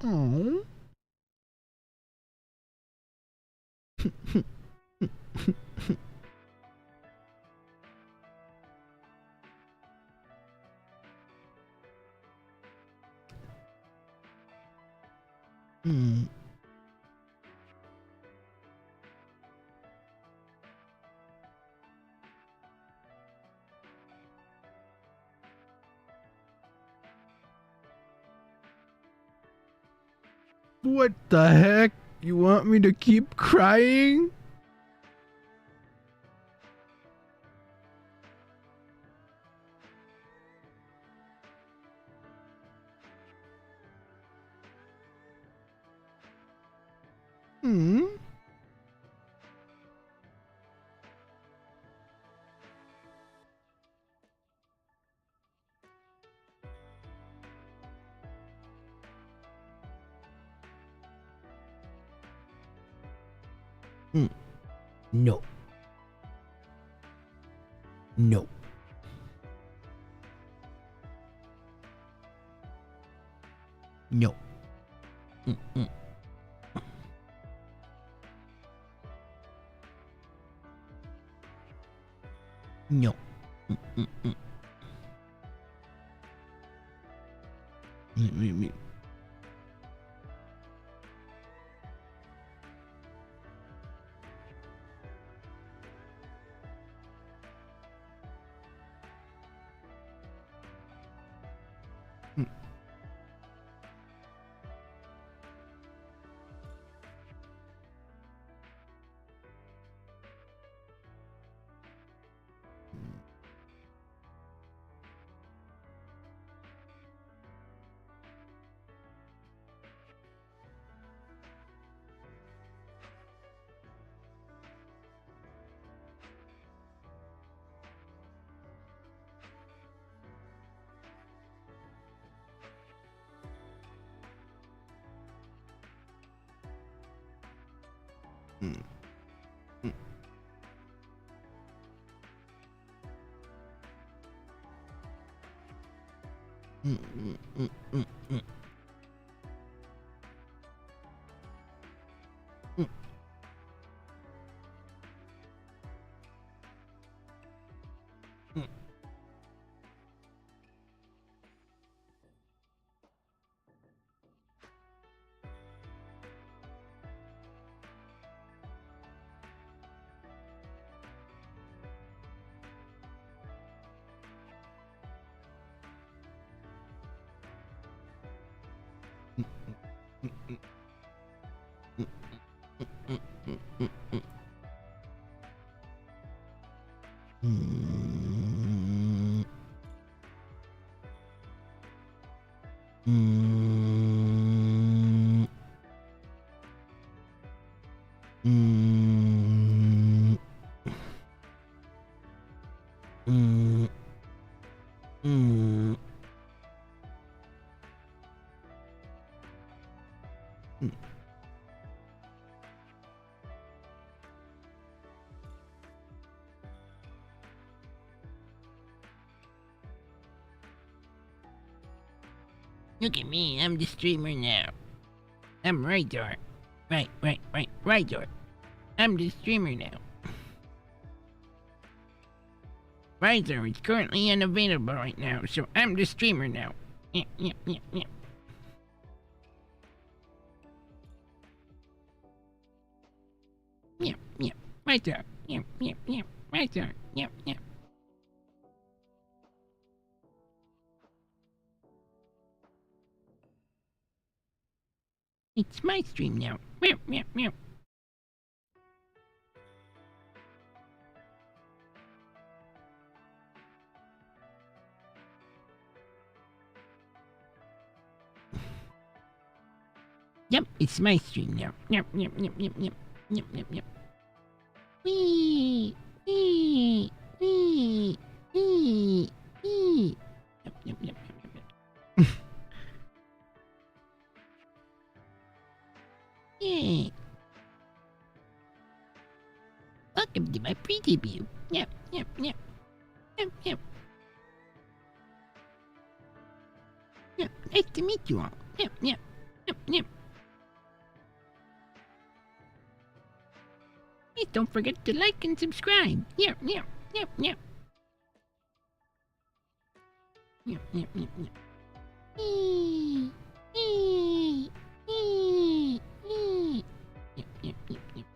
Oh. Hmm. What the heck? You want me to keep crying? Hmm. Hmm. No. No. No. Mm-mm. No. Mm-mm. Me.
Look at me, I'm the streamer now. I'm Ryzar. Ryzar. I'm the streamer now. Ryzar is currently unavailable right now, so I'm the streamer now. Yeah. Ryzar. Yeah. Ryzar. Yeah. It's my stream now. Meow, meow, meow. Yep, it's my stream now. Yep, yep, yep, yep, yep, yep, yep, yep. Wee, wee, wee, wee, wee. Yep, yep, yep, yep, yep. Yeah. Welcome to my pre-debut. Yep, yep, yep, yep, yep. Yep, nice to meet you all. Yep, yep, yep, yep. Please don't forget to like and subscribe. Yep, yep, yep, yep. Yep, yep, yep, yep. Eee, eee, eee, eee. Yep, yep, yep, yep.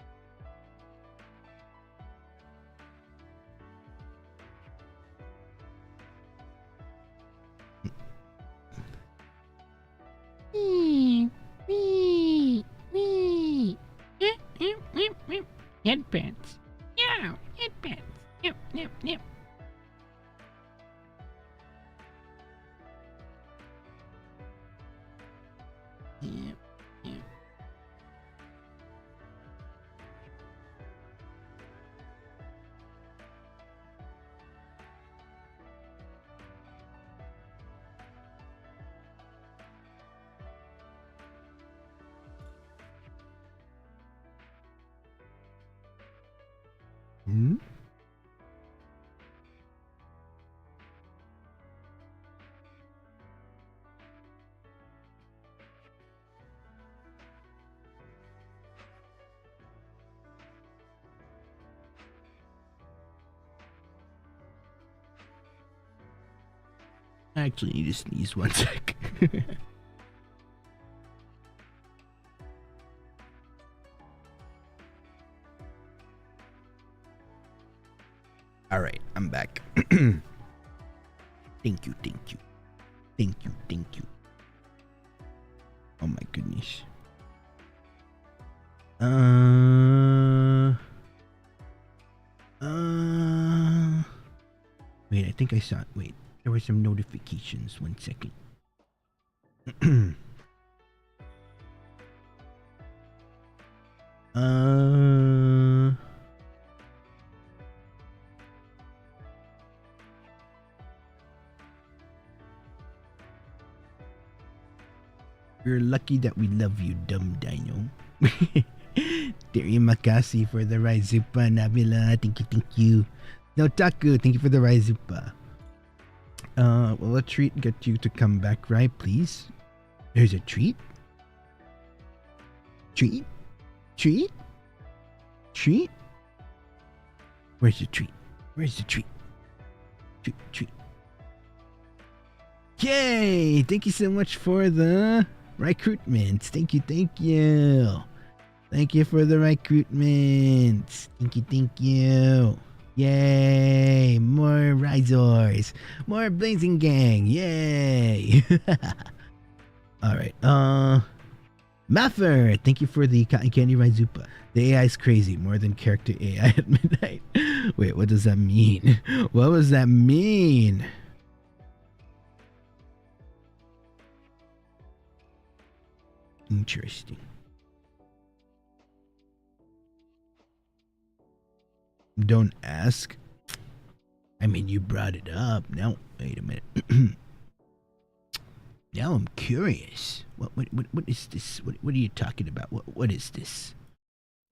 Wee, wee, wee. Yep, yep, yep, yep. Headbands. Yeah, headbands. Yep, yep, yep. Yep, yep.
Hmm? I actually need to sneeze one sec. All right, I'm back. Thank you, thank you. Thank you, thank you. Oh my goodness. Wait, I think I saw it. Wait, there were some notifications. 1 second. You're lucky that we love you, dumb dino. Terima kasih for the Ryzupa, Nabila. Thank you, thank you. Notaku, thank you for the Ryzupa. Will a treat get you to come back, right? Please? There's a treat? Treat? Treat? Treat? Where's the treat? Where's the treat? Treat, treat. Yay! Thank you so much for the recruitment. Thank you, thank you. Thank you for the recruitment. Thank you, thank you. Yay! More Ryzars. More Blazing Gang. Yay! Alright, Maffer, thank you for the Cotton Candy Ryzupa. The AI is crazy, more than character AI at midnight. Wait, what does that mean? What does that mean? Interesting. Don't ask. I mean, you brought it up. Now, wait a minute. Now I'm curious. What is this? What are you talking about? What is this?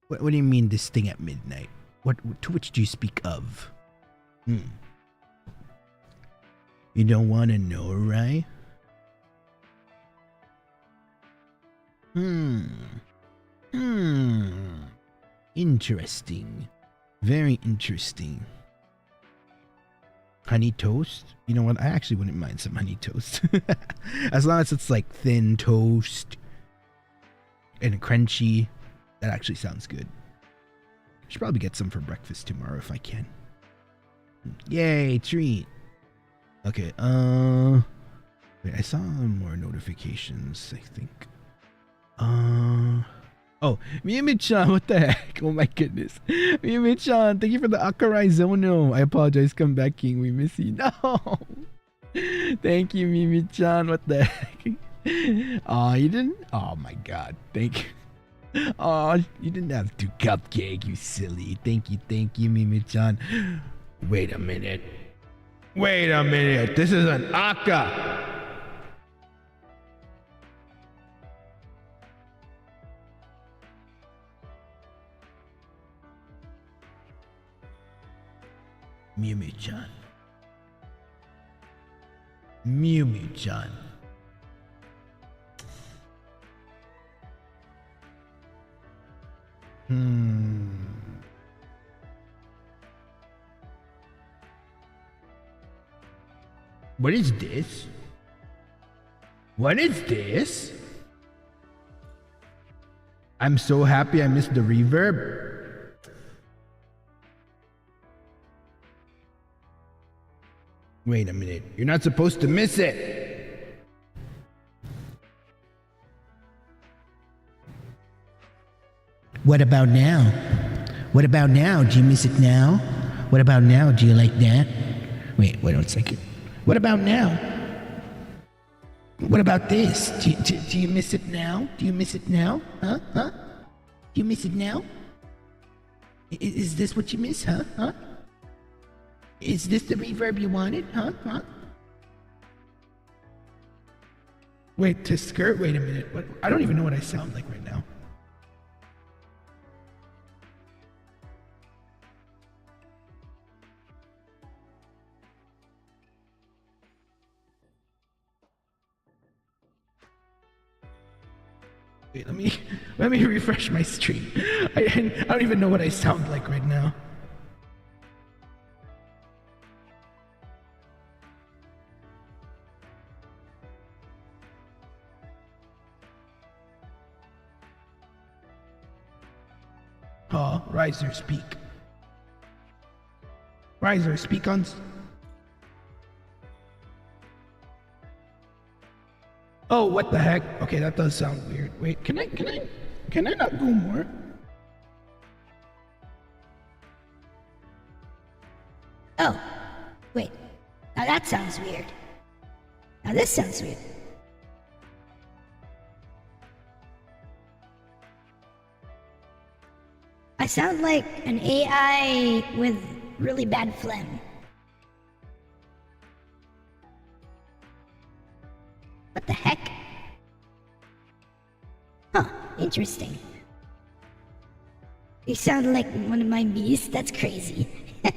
What do you mean this thing at midnight? To which do you speak of? You don't want to know, right? Interesting. Very interesting. Honey toast? You know what? I actually wouldn't mind some honey toast. As long as it's like thin toast and crunchy. That actually sounds good. I should probably get some for breakfast tomorrow if I can. Yay, treat. Okay, wait, I saw more notifications, I think. Oh, Mimi-chan, what the heck? Oh my goodness. Mimi-chan, thank you for the Akarai Zono. I apologize, come back, King. We miss you. No! Thank you, Mimi-chan. What the heck? Oh, you didn't? Oh my god. Thank you. Oh, you didn't have to cupcake, you silly. Thank you, Mimi-chan. Wait a minute. This is an Aka. Mimi-chan. Mimi-chan. What is this? What is this? I'm so happy I missed the reverb. Wait a minute. You're not supposed to miss it.
What about now? What about now? Do you miss it now? What about now? Do you like that? Wait 1 second. What about now? What about this? Do you miss it now? Do you miss it now? Huh? Do you miss it now? Is this what you miss? Huh? Is this the reverb you wanted? Huh?
Wait, to skirt? Wait a minute. What? I don't even know what I sound like right now. Wait, let me refresh my stream. I don't even know what I sound like right now. Oh, Ryzar, speak. Ryzar, speak on. Oh, what the heck? Okay, that does sound weird. Wait, can I not go more?
Oh, wait. Now that sounds weird. Now this sounds weird. I sound like an AI with really bad phlegm. What the heck? Huh, interesting. You sound like one of my beasts? That's crazy. Wait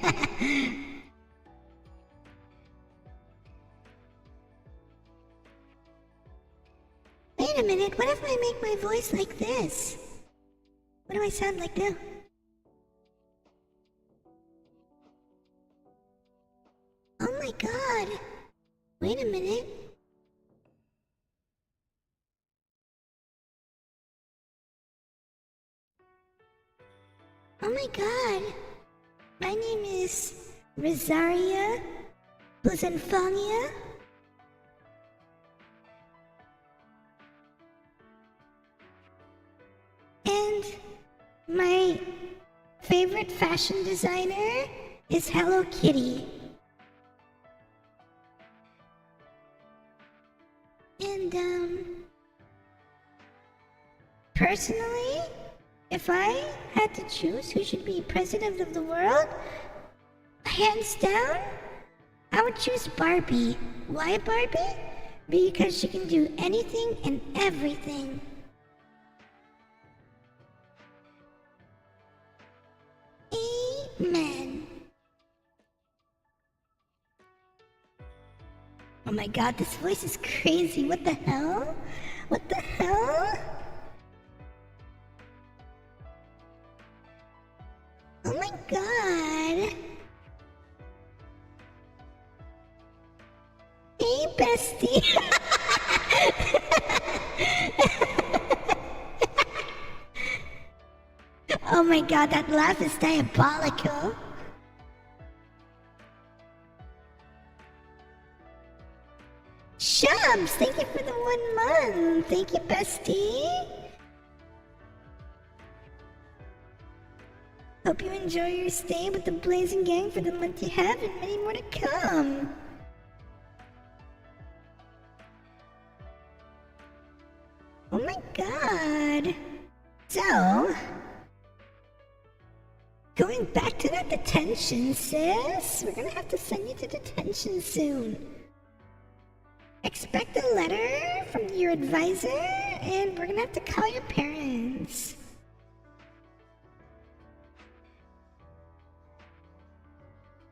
a minute, what if I make my voice like this? What do I sound like now? Oh my god! Wait a minute. Oh my god! My name is Ryzar Blazenfang. And my favorite fashion designer is Hello Kitty. And personally, if I had to choose who should be president of the world, hands down, I would choose Barbie. Why Barbie? Because she can do anything and everything. Amen. Oh my god, this voice is crazy. What the hell? What the hell? Oh my god. Hey, bestie. Oh my god, that laugh is diabolical. Shubs, thank you for the 1 month. Thank you, bestie. Hope you enjoy your stay with the Blazing Gang for the month you have and many more to come. Oh my god. So, going back to that detention, sis. We're gonna have to send you to detention soon. Expect a letter from your advisor, and we're gonna have to call your parents.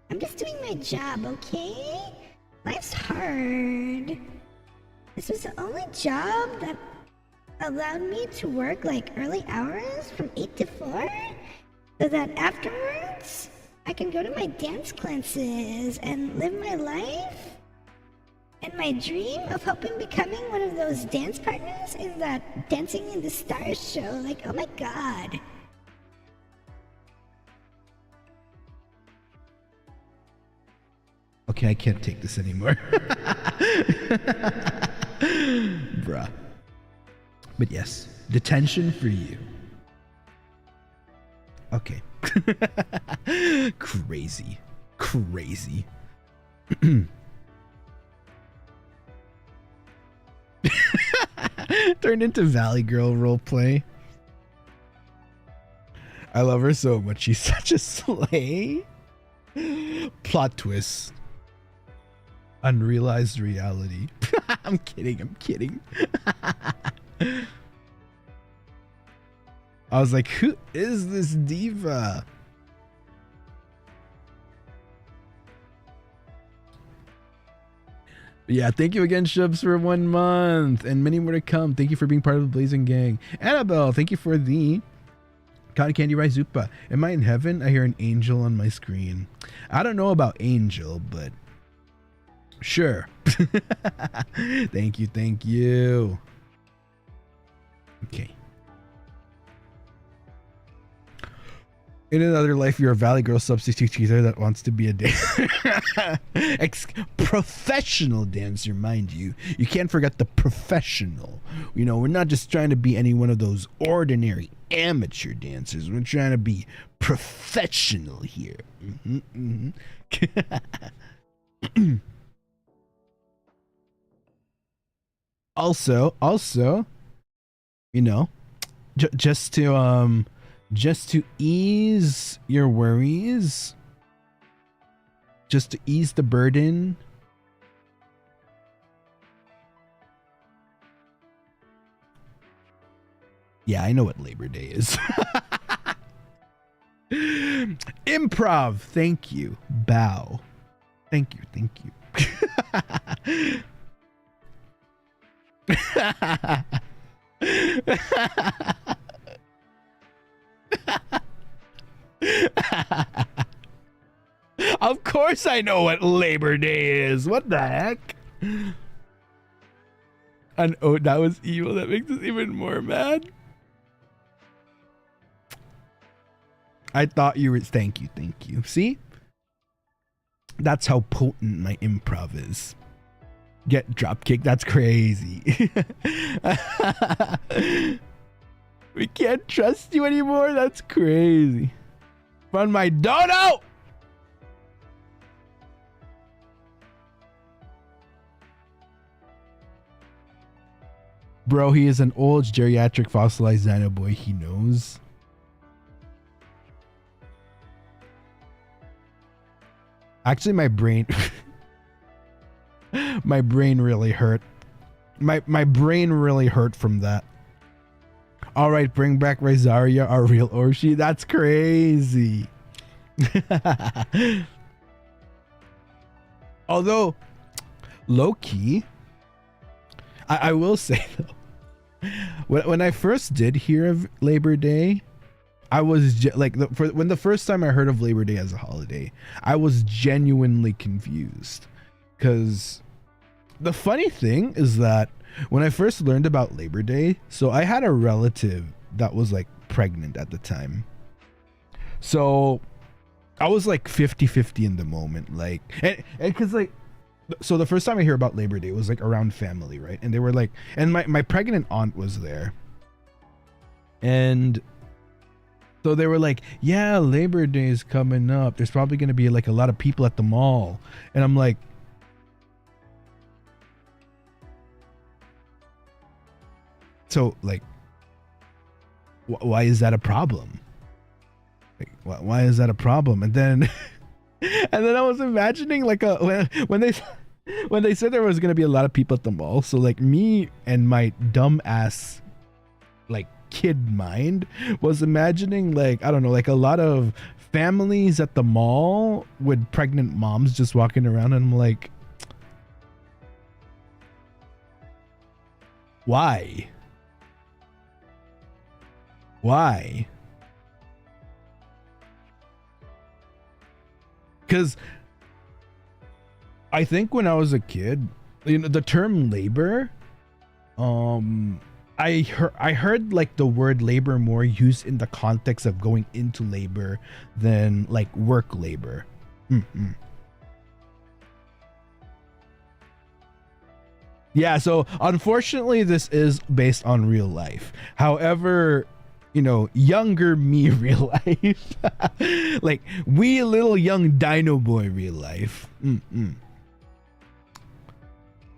I'm just doing my job, okay? Life's hard. This was the only job that allowed me to work like early hours from 8 to 4, so that afterwards I can go to my dance classes and live my life. And my dream of hoping becoming one of those dance partners in that Dancing in the Stars show, like, oh my god.
Okay, I can't take this anymore. Bruh. But yes, detention for you. Okay. Crazy. Crazy. Turned into Valley Girl roleplay. I love her so much. She's such a slay. Plot twist. Unrealized reality. I'm kidding. I'm kidding. I was like, who is this diva? Yeah, thank you again, Shubs, for 1 month and many more to come. Thank you for being part of the Blazing Gang. Annabelle, thank you for the Cotton Candy Rice Zupa. Am I in heaven? I hear an angel on my screen. I don't know about angel, but sure. Thank you, thank you. Okay. In another life, you're a Valley Girl substitute teacher that wants to be a professional dancer, mind you. You can't forget the professional. You know, we're not just trying to be any one of those ordinary amateur dancers. We're trying to be professional here. Also, you know, just to ease your worries, just to ease the burden, yeah, I know what Labor Day is. Improv, thank you. Bow, thank you. Of course I know what Labor Day is. What the heck? And oh, that was evil. That makes us even more mad. I thought you were... Thank you. See? That's how potent my improv is. Get dropkick. That's crazy. We can't trust you anymore. That's crazy. Run my dono! Bro, he is an old geriatric fossilized Dinoboi. He knows. Actually, my brain... my brain really hurt. My brain really hurt from that. All right, bring back Ryzaria, our real Orshi. That's crazy. Although, low-key, I will say, though, when I first did hear of Labor Day, I was when the first time I heard of Labor Day as a holiday, I was genuinely confused. Because the funny thing is that when I first learned about Labor Day, so I had a relative that was like pregnant at the time. So I was like 50-50 in the moment. Like, and because like, so the first time I hear about Labor Day was like around family, right? And they were like, and my pregnant aunt was there. And So they were like, yeah, Labor Day is coming up. There's probably going to be like a lot of people at the mall. And I'm like, so like, why is that a problem? Like, why is that a problem? And then, and then I was imagining like when they said there was going to be a lot of people at the mall. So like me and my dumb ass, like, kid mind was imagining like, I don't know, like a lot of families at the mall with pregnant moms just walking around, and I'm like, why because I think when I was a kid, you know, the term labor, I heard like the word labor more used in the context of going into labor than like work labor. Yeah, so unfortunately this is based on real life. However, you know, younger me real life, like wee little young Dinoboi real life.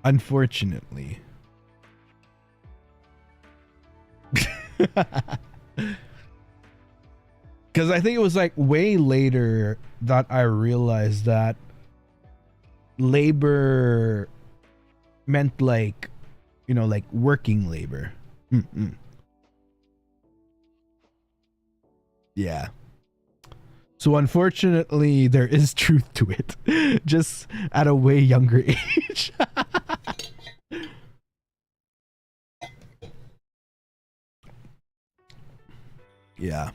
Unfortunately. Because I think it was like way later that I realized that labor meant like, you know, like working labor. Yeah. So unfortunately there is truth to it, just at a way younger age. Yeah.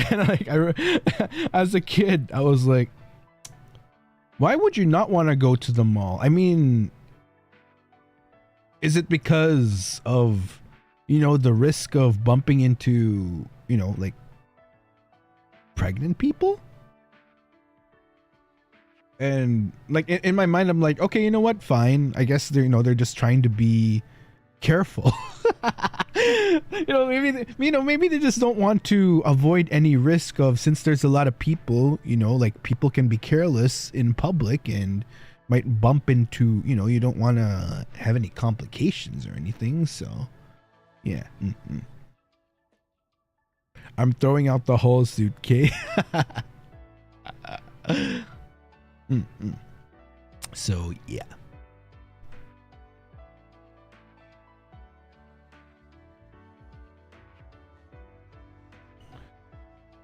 And like as a kid, I was like, why would you not want to go to the mall? I mean, is it because of, you know, the risk of bumping into, you know, like pregnant people? And like in my mind, I'm like, okay, you know what? Fine. I guess they're, you know, they're just trying to be careful. Maybe they just don't want to avoid any risk of, since there's a lot of people, you know, like people can be careless in public and might bump into, you know, you don't want to have any complications or anything. So yeah. I'm throwing out the whole suitcase. So yeah.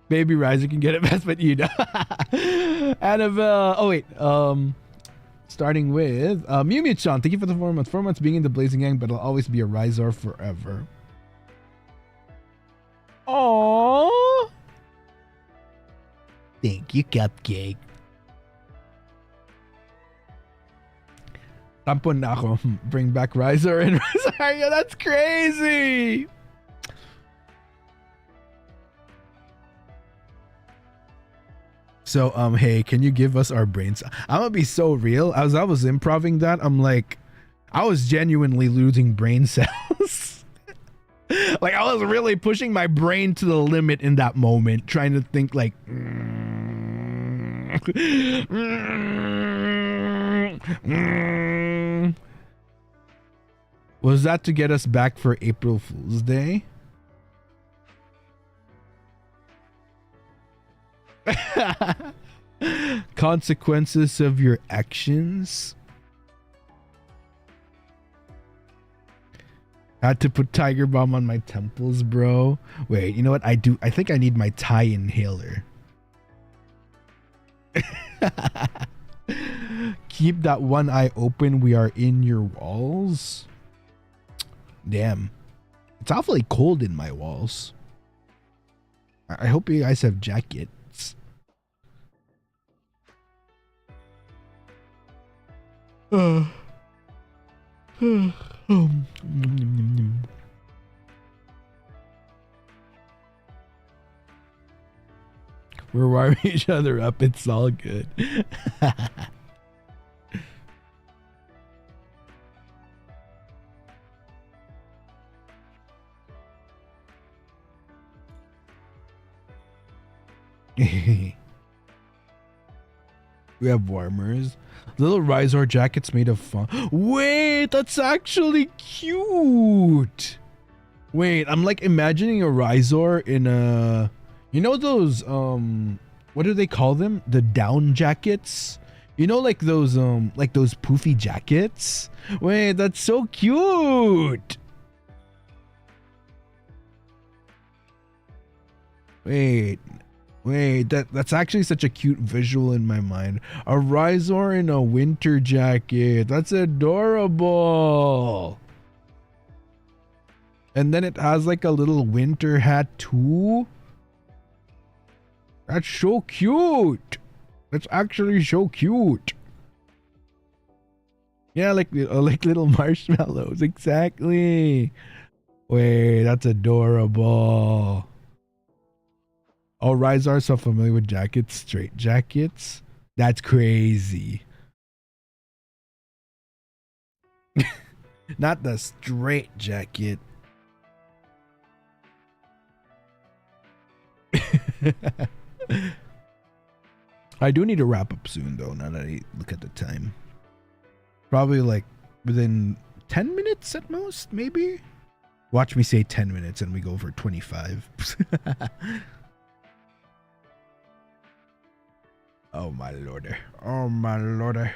Baby Ryzar can get it best, but you know. Annabelle. Oh wait. Starting with Mew Mew-chan. Thank you for the 4 months. 4 months being in the Blazing Gang, but I'll always be a Ryzar forever. Aww. Thank you, Cupcake. Tampon na ako. Bring back Ryzar and Ryzaria. That's crazy. So hey, can you give us our brains? I'm gonna be so real. As I was improving that, I'm like, I was genuinely losing brain cells. Like I was really pushing my brain to the limit in that moment, trying to think like was that to get us back for April Fool's Day? Consequences of your actions. Had to put Tiger Balm on my temples, bro. Wait, you know what? I think I need my Thai inhaler. Keep that one eye open. We are in your walls. Damn. It's awfully cold in my walls. I hope you guys have jackets. We're warming each other up. It's all good. We have warmers. Little Ryzar jackets made of fun. Wait, that's actually cute. Wait, I'm like imagining a Ryzar in a, you know those what do they call them? The down jackets? You know, like those poofy jackets? Wait, that's so cute. Wait, that's actually such a cute visual in my mind. A Ryzar in a winter jacket. That's adorable. And then it has like a little winter hat too. That's so cute. That's actually so cute. Yeah, like little marshmallows. Exactly. Wait, that's adorable. Oh, Ryzar so familiar with jackets, straight jackets. That's crazy. Not the straight jacket. I do need to wrap up soon though, now that I look at the time. Probably like within 10 minutes at most, maybe? Watch me say 10 minutes and we go for 25. Oh my lord. Oh my lord.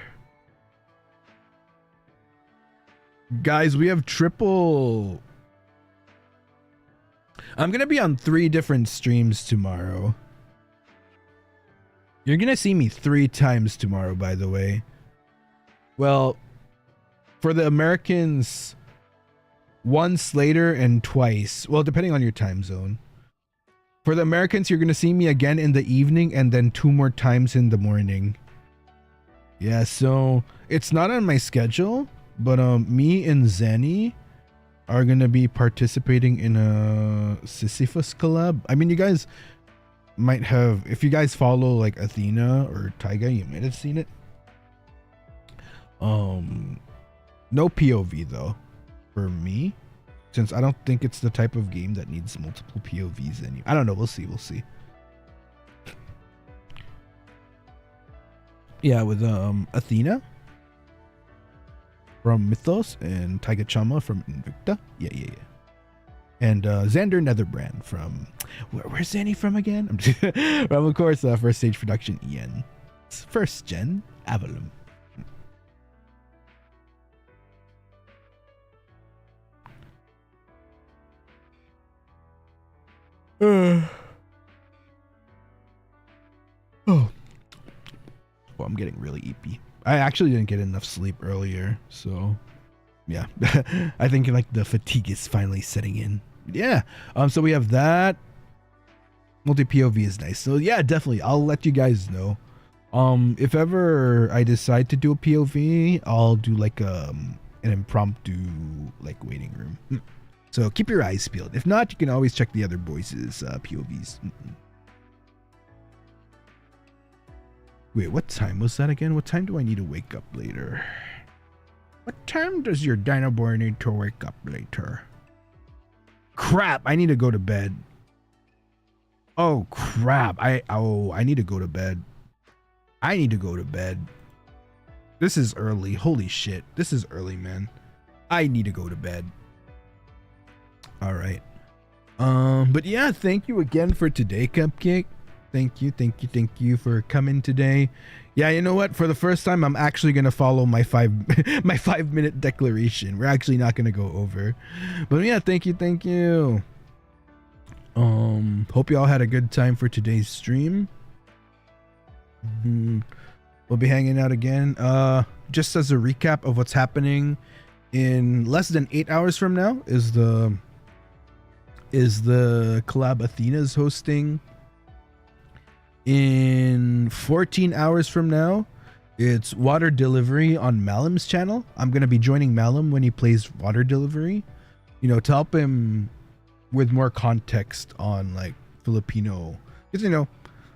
Guys, we have triple. I'm gonna be on 3 different streams tomorrow. You're gonna see me 3 times tomorrow, by the way. Well, for the Americans, once later and twice. Well, depending on your time zone. For the Americans, you're gonna see me again in the evening and then 2 more times in the morning. Yeah, so it's not on my schedule, but me and Zenny are gonna be participating in a Sisyphus collab. I mean, you guys might have, if you guys follow like Athena or Taiga, you might have seen it. No POV though for me, since I don't think it's the type of game that needs multiple POVs in you. I don't know, we'll see. Yeah, with Athena from Mythos and Taiga Chama from Invicta. Yeah. And Xander Netherbrand from, where's Zanny from again? From, of course, First Stage Production EN. First Gen Avalon. Oh. Well, I'm getting really eepy. I actually didn't get enough sleep earlier, so yeah. I think like the fatigue is finally setting in. Yeah. So we have that. Multi POV is nice. So yeah, definitely. I'll let you guys know. If ever I decide to do a POV, I'll do like an impromptu like waiting room. So keep your eyes peeled. If not, you can always check the other boys' POVs. Wait, what time was that again? What time do I need to wake up later? What time does your Dinoboi need to wake up later? Crap, I need to go to bed. Oh crap, I need to go to bed. I need to go to bed. This is early. Holy shit. This is early, man. I need to go to bed. All right. But yeah, thank you again for today, Cupcake. Thank you for coming today. Yeah, you know what? For the first time, I'm actually gonna follow my 5-minute declaration. We're actually not gonna go over. But yeah, thank you. Hope you all had a good time for today's stream. We'll be hanging out again. Just as a recap of what's happening, in less than 8 hours from now is the collab Athena's hosting. In 14 hours from now, it's water delivery on Malim's channel. I'm going to be joining Malim when he plays water delivery, you know, to help him with more context on like Filipino. Because, you know,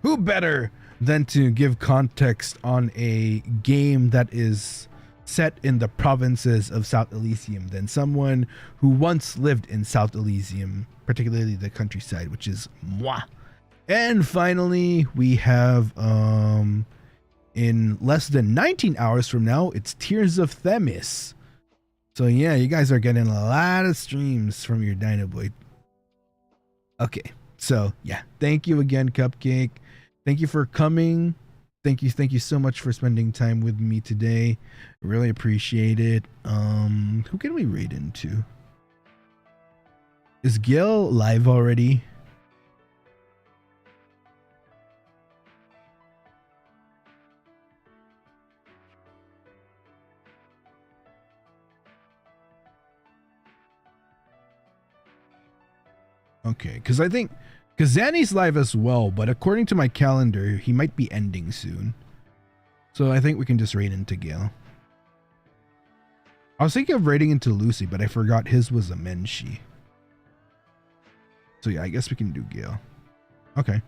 who better than to give context on a game that is set in the provinces of South Elysium than someone who once lived in South Elysium, particularly the countryside, which is moi. And finally, we have in less than 19 hours from now, it's Tears of Themis. So yeah, you guys are getting a lot of streams from your Dinoboi. Okay, so yeah, thank you again, Cupcake. Thank you for coming. Thank you so much for spending time with me today. I really appreciate it. Who can we raid into? Is Gil live already? Okay, because I think Zanny's live as well, but according to my calendar, he might be ending soon. So I think we can just raid into Gale. I was thinking of raiding into Lucy, but I forgot his was a Menshi. So yeah, I guess we can do Gale. Okay.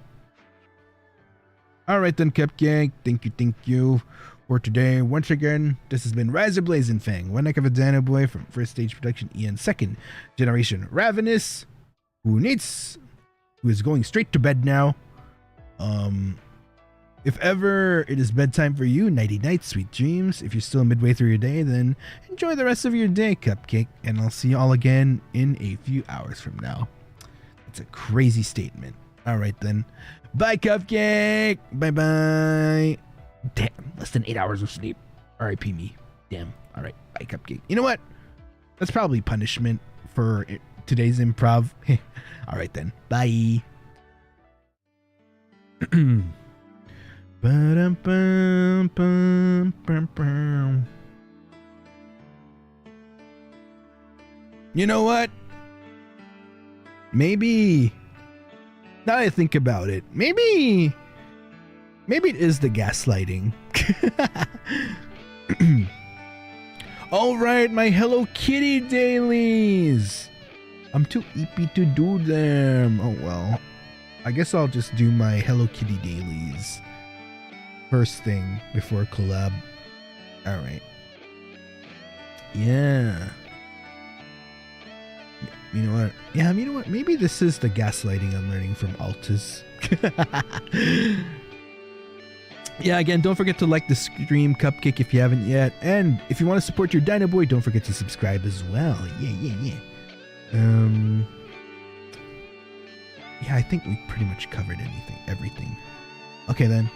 Alright then, Cupcake. Thank you for today. Once again, this has been Ryzar Blazenfang, one heck of a Dinoboi from First Stage Production and Second Generation Ravanis, who is going straight to bed now. If ever it is bedtime for you, nighty night, sweet dreams. If you're still midway through your day, then enjoy the rest of your day, Cupcake, and I'll see you all again in a few hours from now. It's a crazy statement. Alright then. Bye, Cupcake! Bye-bye! Damn, less than 8 hours of sleep. R.I.P. me. Damn. Alright, bye, Cupcake. You know what? That's probably punishment for today's improv. Alright then. Bye. You know what? Maybe, now that I think about it, maybe it is the gaslighting. All right, my Hello Kitty dailies. I'm too eepy to do them. Oh well, I guess I'll just do my Hello Kitty dailies first thing before collab. All right. Yeah. You know what? Yeah, you know what? Maybe this is the gaslighting I'm learning from Altus. Yeah, again, don't forget to like the stream, Cupcake, if you haven't yet. And if you want to support your Dinoboi, don't forget to subscribe as well. Yeah. Yeah, I think we pretty much covered everything. Okay then,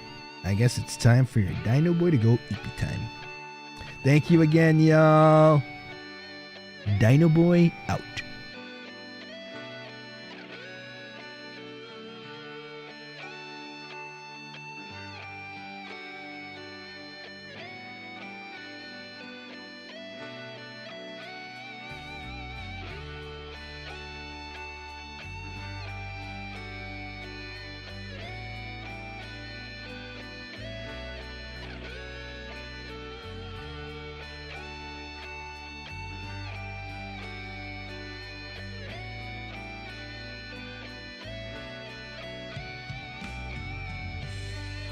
I guess it's time for your Dinoboi to go EEPY time. Thank you again, y'all. Dinoboi out.